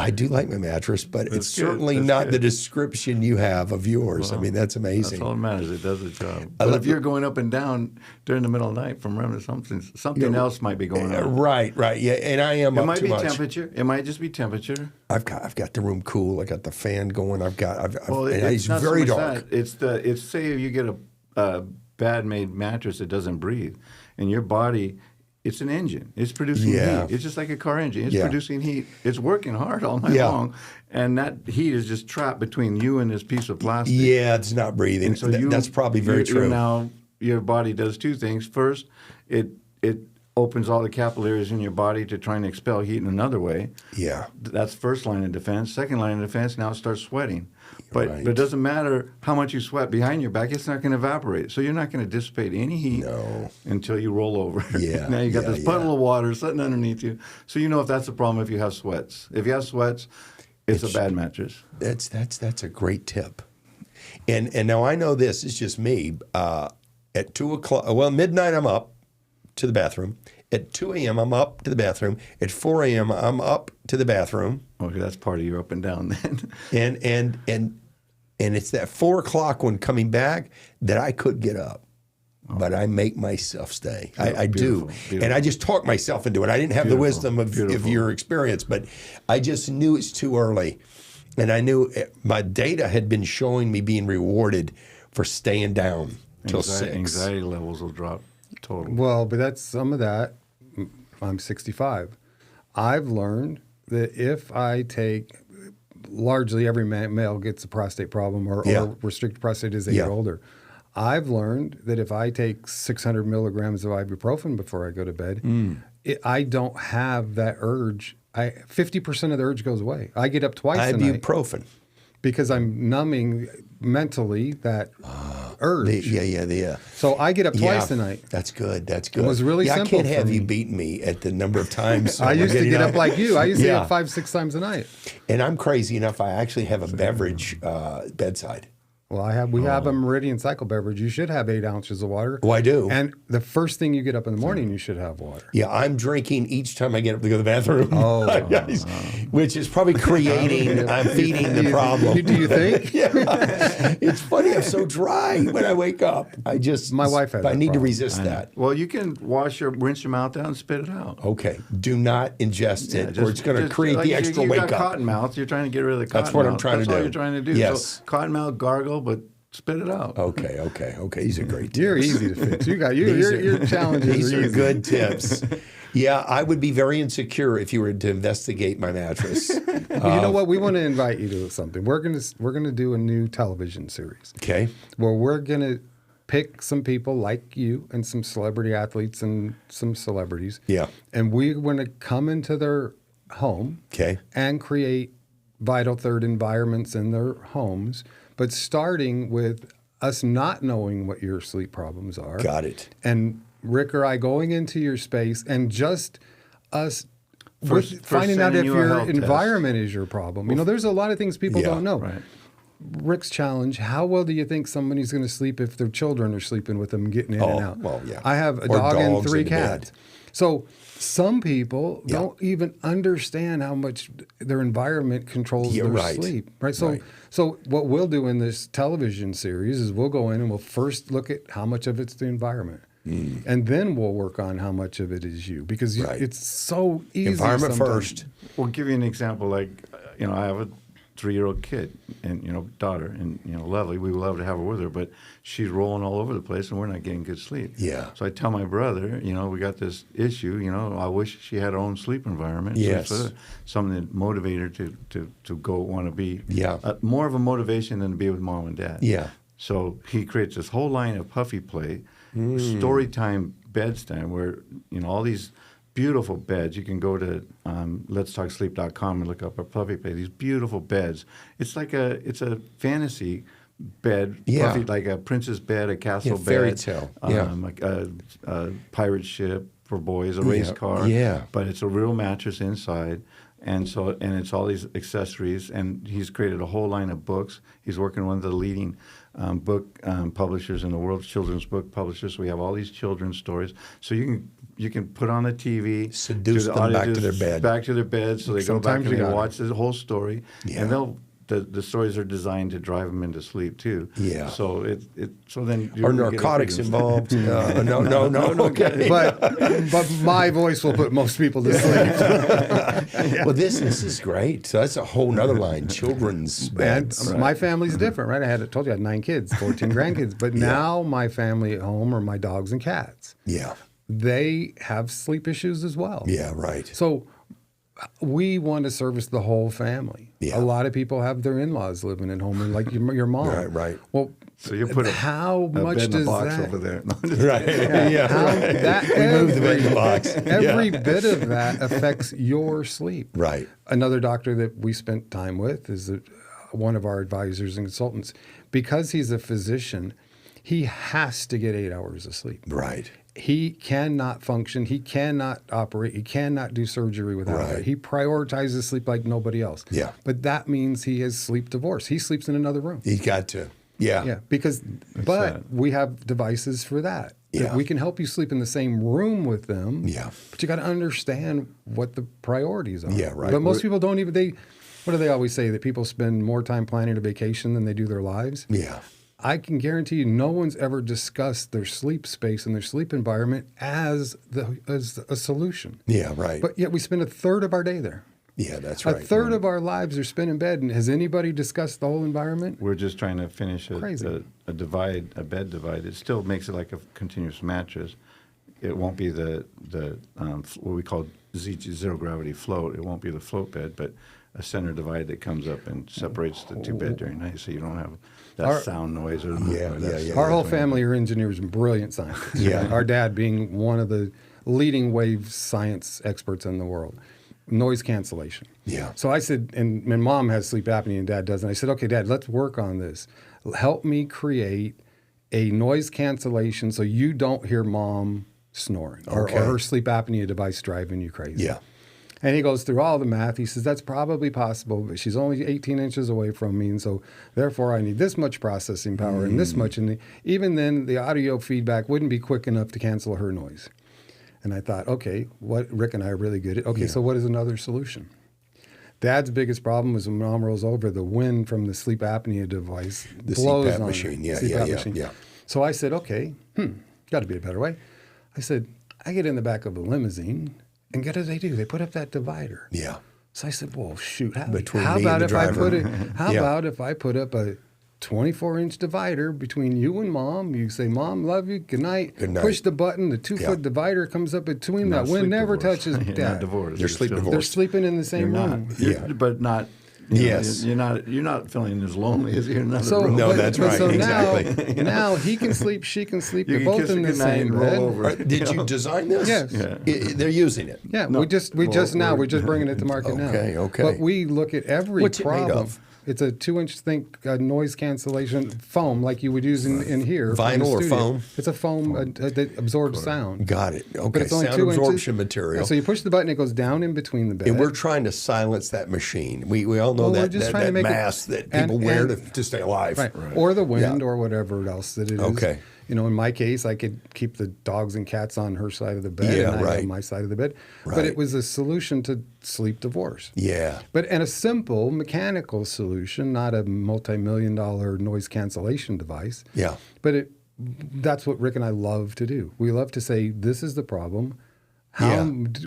I do like my mattress, but it's good. certainly That's not good. the description you have of yours. I mean, that's amazing. That's all that matters. It does the job. I But love if you're going up and down during the middle of the night from running something else might be going on. Right, yeah, and I am It up might too be much. temperature. It might just be temperature. I've got the room cool. I got the fan going. Well, and it's not very so much dark. that. It's say if you get a bad made mattress that doesn't breathe, and your body. It's an engine. It's producing heat. It's just like a car engine. It's producing heat. It's working hard all night long, and that heat is just trapped between you and this piece of plastic. Yeah, it's not breathing. And so that's probably very true. Now your body does two things. First, it opens all the capillaries in your body to try and expel heat in another way. Yeah. That's first line of defense. Second line of defense, now it starts sweating. But Right. it doesn't matter how much you sweat behind your back, it's not going to evaporate. So you're not going to dissipate any heat until you roll over. Yeah, Now you got yeah, this puddle of water sitting underneath you. So you know if that's a problem if you have sweats. If you have sweats, it's a bad mattress. That's a great tip. And now I know this is just me. At 2 o'clock, midnight I'm up to the bathroom. At 2 a.m. I'm up to the bathroom. At 4 a.m. I'm up to the bathroom. Okay, that's part of your up and down then. And it's that 4 o'clock when coming back that I could get up. But I make myself stay. I do. Beautiful. And I just talk myself into it. I didn't have the wisdom of your experience, but I just knew it's too early. And I knew my data had been showing me being rewarded for staying down till 6. Anxiety levels will drop totally. Well, but that's some of that. I'm 65. I've learned that if I take, largely every male gets a prostate problem or restricted prostate as they get older. I've learned that if I take 600 milligrams of ibuprofen before I go to bed, I don't have that urge. 50% of the urge goes away. I get up twice a night. Ibuprofen. Because I'm numbing mentally that urge. Yeah. So I get up twice a night. That's good. It was really simple I can't for have me. you beaten me at the number of times. I used to get up like you. I used to get Yeah. up 5-6 times a night. And I'm crazy enough. I actually have a beverage bedside. Well, we have a Meridian Cycle beverage. You should have 8 ounces of water. Oh, I do. And the first thing you get up in the morning, you should have water. Yeah, I'm drinking each time I get up to go to the bathroom. Which is probably I'm feeding the problem. Do you think? It's funny. I'm so dry when I wake up. My wife had I that need to problem. resist that. Well, you can rinse your mouth out and spit it out. Okay. Do not ingest it, or it's going to create like the extra you wake got up. cotton mouth. You're trying to get rid of the cotton That's what mouth. I'm trying to That's all do. you're trying to do. Yes. So cotton mouth, gargle, but spit it out. Okay. These are great tips. You're easy to fix. Your challenges These are easy. good tips. Yeah, I would be very insecure if you were to investigate my mattress. Well, you know what? We want to invite you to something. We're gonna do a new television series. Okay. Where we're gonna pick some people like you and some celebrity athletes and some celebrities. Yeah. And we're gonna come into their home. Okay. And create vital third environments in their homes, but starting with us not knowing what your sleep problems are. Got it. And Rick or I going into your space and just us First finding out sending if you a your health test. environment is your problem. You know, there's a lot of things people don't know. Right. Rick's challenge, how well do you think somebody's going to sleep if their children are sleeping with them, getting in and out? Well, yeah. I have a Or dog and dogs 3 in the bed. cats. So some people don't even understand how much their environment controls their sleep. Right. So what we'll do in this television series is we'll go in and we'll first look at how much of it's the environment. And then we'll work on how much of it is you, because it's so easy. Environment sometimes. first. We'll give you an example. Like, I have a 3-year-old kid and daughter, and lovely. We would love to have her with her, but she's rolling all over the place, and we're not getting good sleep. Yeah. So I tell my brother, we got this issue. I wish she had her own sleep environment. Yes. So something that motivate her to go want to be. Yeah. More of a motivation than to be with mom and dad. Yeah. So he creates this whole line of puffy play, story time, beds time, where all these beautiful beds. You can go to letstalksleep.com and look up a puffy play. These beautiful beds. It's a fantasy bed, puffy, like a princess bed, a castle bed, fairy tale, like a pirate ship for boys, a race car. Yeah. But it's a real mattress inside. And it's all these accessories, and he's created a whole line of books. He's working with one of the leading book publishers in the world, children's book publishers. So we have all these children's stories. So you can put on the TV, seduce them back to their bed, so they go back and they watch the whole story, Yeah. and the stories are designed to drive them into sleep too. Yeah. So so then Are narcotics involved? No. Okay. But my voice will put most people to sleep. Well, this is great. So that's a whole nother line. Children's beds. And my family's different, right? I told you I had 9 kids, 14 grandkids. But now my family at home are my dogs and cats. Yeah. They have sleep issues as well. Yeah. Right. So we want to service the whole family. Yeah. A lot of people have their in-laws living at home, and like your mom. Right. Well, so you put how a much bed in does a box that over there. Right. Yeah. We moved the bed in the box. Every bit of that affects your sleep. Right. Another doctor that we spent time with is one of our advisors and consultants. Because he's a physician, he has to get 8 hours of sleep. Right. He cannot function. He cannot operate. He cannot do surgery without Right. it. He prioritizes sleep like nobody else. Yeah. But that means he has sleep divorce. He sleeps in another room. He's got to. Yeah. Yeah, but we have devices for that. Yeah. We can help you sleep in the same room with them. Yeah. But you got to understand what the priorities are. Yeah, right. But most people don't even, what do they always say? That people spend more time planning a vacation than they do their lives? Yeah. I can guarantee you no one's ever discussed their sleep space and their sleep environment as a solution. Yeah, right. But yet we spend a third of our day there. Yeah, that's right. A third of our lives are spent in bed. And has anybody discussed the whole environment? We're just trying to finish a bed divide. It still makes it like a continuous mattress. It won't be the what we call zero gravity float. It won't be the float bed, but a center divide that comes up and separates the two bed during night, so you don't have that sound noise. Or Our whole family are engineers and brilliant scientists. Yeah. Our dad being one of the leading wave science experts in the world. Noise cancellation. Yeah. So I said, and my mom has sleep apnea and dad doesn't. I said, okay, Dad, let's work on this. Help me create a noise cancellation so you don't hear mom snoring or her sleep apnea device driving you crazy. Yeah. And he goes through all the math. He says, that's probably possible, but she's only 18 inches away from me. And so therefore I need this much processing power and this much. And even then the audio feedback wouldn't be quick enough to cancel her noise. And I thought, okay, Rick and I are really good at. Okay, so what is another solution? Dad's biggest problem is when mom rolls over, the wind from the sleep apnea device blows CPAP on machine. her. Yeah. Machine. So I said, okay, got to be a better way. I said, I get in the back of a limousine, and what do? They put up that divider. Yeah. So I said, well, shoot, how Between me about and the if I driver. put it? How about if I put up a 24-inch divider between you and mom? You say, Mom, love you, good night. Good night. Push the button, the 2-foot divider comes up between that. Wind never touches You're Dad. not divorced. They're sleep divorced. They're sleeping in the same room. But not. Yes. You're not feeling as lonely as you're in another So, room. No, that's right. So Exactly. now he can sleep, she can sleep. You They're can both kiss in her the goodnight same and roll bed. over. Did you design this? Yes. Yeah. They're using it. Yeah, No. we're just Well, bringing it to market now. Okay. But we look at every What's it made problem. of? It's a 2-inch noise cancellation foam like you would use in here. Vinyl in the or studio. foam? It's a foam that absorbs sound. Got it. Okay. But it's only Sound 2 absorption inches. material. So you push the button, it goes down in between the bed. And we're trying to silence that machine. We all know Well, we're that just trying to make it- mask that people wear to stay alive. Right. Or the wind or whatever else that it is. Okay. You know, in my case, I could keep the dogs and cats on her side of the bed Yeah, and I right. on my side of the bed. But Right. it was a solution to sleep divorce. Yeah. And a simple mechanical solution, not a multi-million-dollar noise cancellation device. Yeah. But that's what Rick and I love to do. We love to say, this is the problem.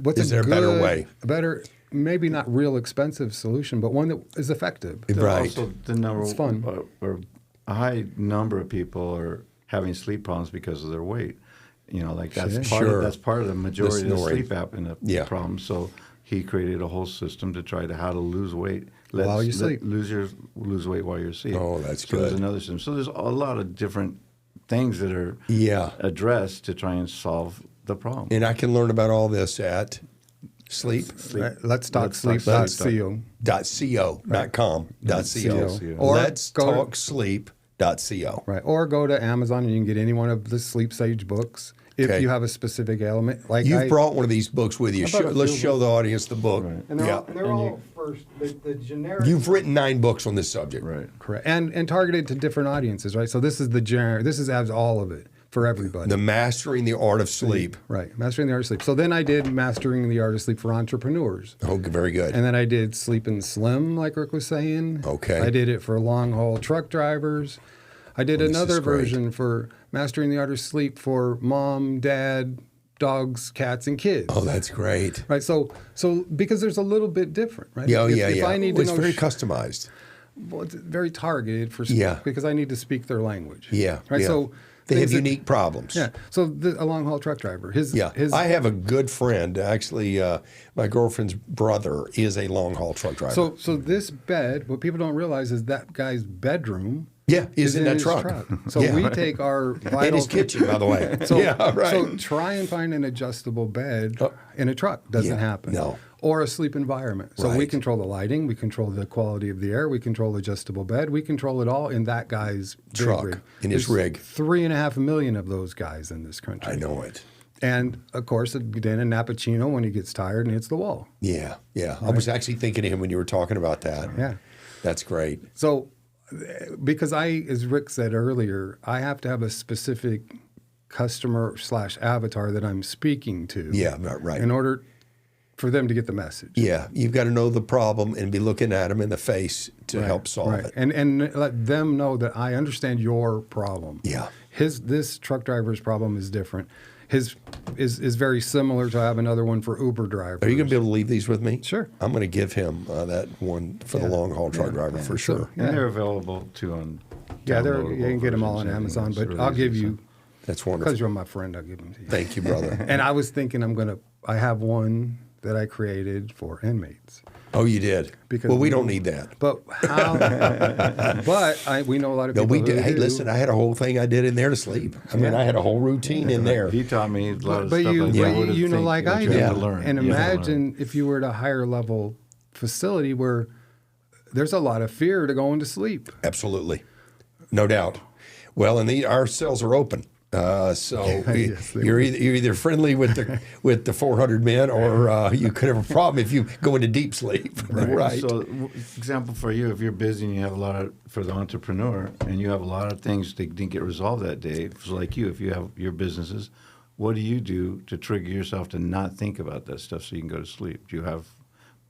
What's Is there a better way? A better, maybe not real expensive solution, but one that is effective. Right. Also, the number It's fun. Or a high number of people are having sleep problems because of their weight. You know, like that's part of the majority of the snoring. sleep apnea problem. So he created a whole system to try to how to lose weight While you sleep. Lose weight while you're asleep. Oh, that's so There's good. another system. So there's a lot of different things that are addressed to try and solve the problem. And I can learn about all this at sleep. Right. Let's talk sleep.co. .co, not com, .co. Or Let's go to- talk sleep.co. Right. Or go to Amazon and you can get any one of the Sleep Sage books. if you have a specific ailment. Like You've brought one of these books with you. Let's show the audience the book. Right. And they're all first, the generic. You've written 9 books on this subject. Right. Correct. And targeted to different audiences, right? So this is the generic, this has all of it for everybody. The Mastering the Art of Sleep. Right. Mastering the Art of Sleep. So then I did Mastering the Art of Sleep for entrepreneurs. Oh, very good. And then I did Sleep and Slim, like Rick was saying. Okay. I did it for long haul truck drivers. I did another version for Mastering the Art of Sleep for mom, dad, dogs, cats, and kids. Oh, that's great. Right. So because there's a little bit different, right? Yeah, If I need to it's know very customized. well, it's very targeted for Yeah. because I need to speak their language. Yeah. Right. yeah. So they have things that- unique problems. Yeah. So a long haul truck driver. I have a good friend. Actually, my girlfriend's brother is a long haul truck driver. So this bed, what people don't realize is that guy's bedroom. Is in that his truck. So Yeah. we take our vital And his kitchen, by the way. So, yeah, right. So try and find an adjustable bed in a truck. Doesn't Yeah, happen. no. Or a sleep environment. So we Right. control the lighting, we control the quality of the air, we control adjustable bed, we control it all in that guy's big Truck, rig. in his There's rig. 3.5 million of those guys in this country. I know it. And of course, then a Nappuccino when he gets tired and hits the wall. Yeah, yeah. I was actually thinking of him when you were talking about that. Yeah. That's great. So, because as Rick said earlier, I have to have a specific customer / avatar that I'm speaking to. Yeah, right. In order for them to get the message. Yeah, you've got to know the problem and be looking at them in the face to help solve it. And let them know that I understand your problem. Yeah. This truck driver's problem is different. His is very similar to I have another one for Uber drivers. Are you going to be able to leave these with me? Sure. I'm going to give him that one for the long haul truck driver for sure. And they're available too on. Yeah, you downloadable can get them all on versions, Amazon, everything. but It's I'll really give easy. you, That's because wonderful. you're my friend, I'll give them to you. Thank you, brother. And I was thinking I have one that I created for inmates. Oh, you did? Because Well, we don't need that. But how? we know a lot of No, people. we did. who Hey, do. listen, I had a whole thing I did in there to sleep. I mean, Yeah. I had a whole routine in there. He taught me a lot of But stuff you, like but that. you know, like I you do. have to learn. And You have to learn. imagine if you were at a higher level facility where there's a lot of fear to going to sleep. Absolutely. No doubt. Well, and our cells are open. So Yes, they you're either friendly with the 400 men, or you could have a problem if you go into deep sleep. Right. So, example for you, if you're busy and you have a lot for the entrepreneur, and you have a lot of things that didn't get resolved that day, so like you, if you have your businesses, what do you do to trigger yourself to not think about that stuff so you can go to sleep? Do you have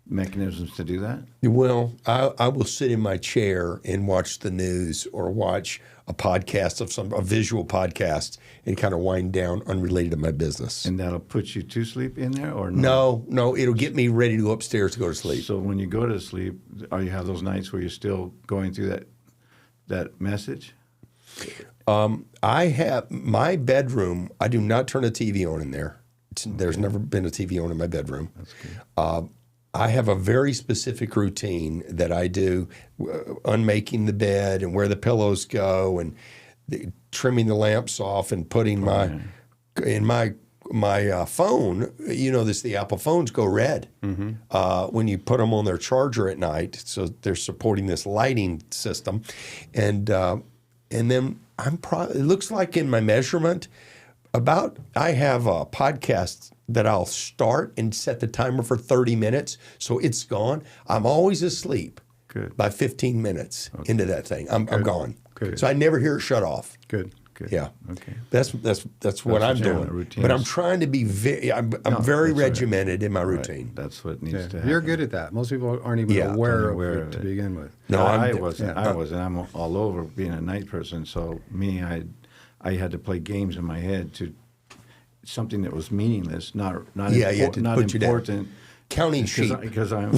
mechanisms to do that? Well, I will sit in my chair and watch the news or watch a podcast of a visual podcast and kind of wind down unrelated to my business. And that'll put you to sleep in there, or no? No, it'll get me ready to go upstairs to go to sleep. So when you go to sleep, you have those nights where you're still going through that message? I have my bedroom. I do not turn a TV on in there. There's never been a TV on in my bedroom. That's good. I have a very specific routine that I do, unmaking the bed and where the pillows go, and trimming the lamps off, and putting my phone. You know this: the Apple phones go red when you put them on their charger at night. So they're supporting this lighting system, and then it looks like in my measurement. I have a podcast that I'll start and set the timer for 30 minutes, so it's gone. I'm always asleep Good. by 15 minutes into that thing. I'm gone. Good. So I never hear it shut off. Good. Good. Yeah. Okay. That's what I'm what you're doing, doing. routines. But I'm trying to be I'm very that's right. regimented in my Right. routine. That's what needs Yeah. to happen. You're good at that. Most people aren't even Yeah, aware, aware of of it to it. begin with. No, I I'm- wasn't. yeah. I wasn't. I'm all over being a night person. So I had to play games in my head to something that was meaningless, not Yeah, you had to not put you down. important. Counting sheep. Because I'll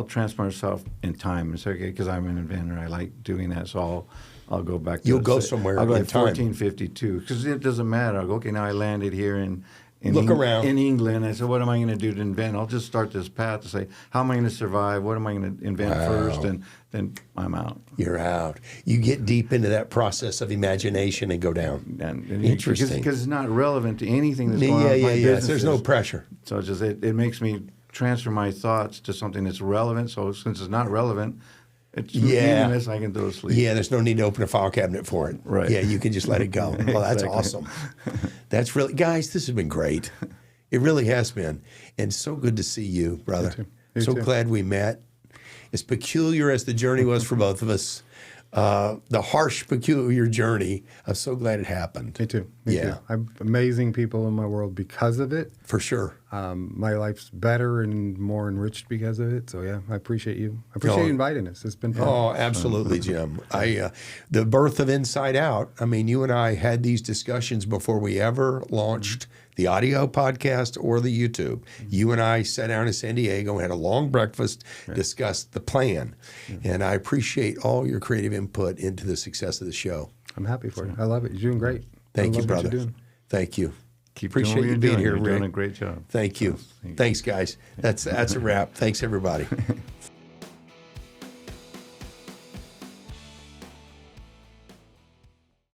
transfer myself in time. It's okay because I'm an inventor. I like doing that. So I'll go back. You'll go somewhere I'll go in like time. 1452 because it doesn't matter. I'll go, okay, now I landed here in around. in England. I said, what am I going to do to invent? I'll just start this path to say, how am I going to survive? What am I going to invent first? And then I'm out. You're out. You get deep into that process of imagination and go down. And Interesting. because it's not relevant to anything that's going on with my Yeah. There's no businesses. pressure. So it makes me transfer my thoughts to something that's relevant. So since it's not relevant, It's Yeah. meaningless. I can go to sleep. Yeah, there's no need to open a file cabinet for it. Right. Yeah, you can just let it go. Well, that's Exactly. awesome. That's really, guys, this has been great. It really has been. And so good to see you, brother. too. You So too. glad we met. As peculiar as the journey was for both of us, the harsh, peculiar journey, I'm so glad it happened. Me too. Me Yeah. too. I have amazing people in my world because of it. For sure. My life's better and more enriched because of it. So yeah, I appreciate you. I appreciate Oh. you inviting us. It's been fun. Oh, absolutely, Jim. The birth of Inside Out. I mean, you and I had these discussions before we ever launched the audio podcast or the YouTube. You and I sat down in San Diego, had a long breakfast, discussed the plan, and I appreciate all your creative input into the success of the show. I'm happy for you. I love it. You're doing great. Thank I you, love brother. What you're doing. Thank you. Keep Appreciate doing what you you're being doing. here, You're Rick. doing a great job. Thank you. Thanks, guys. That's a wrap. Thanks, everybody.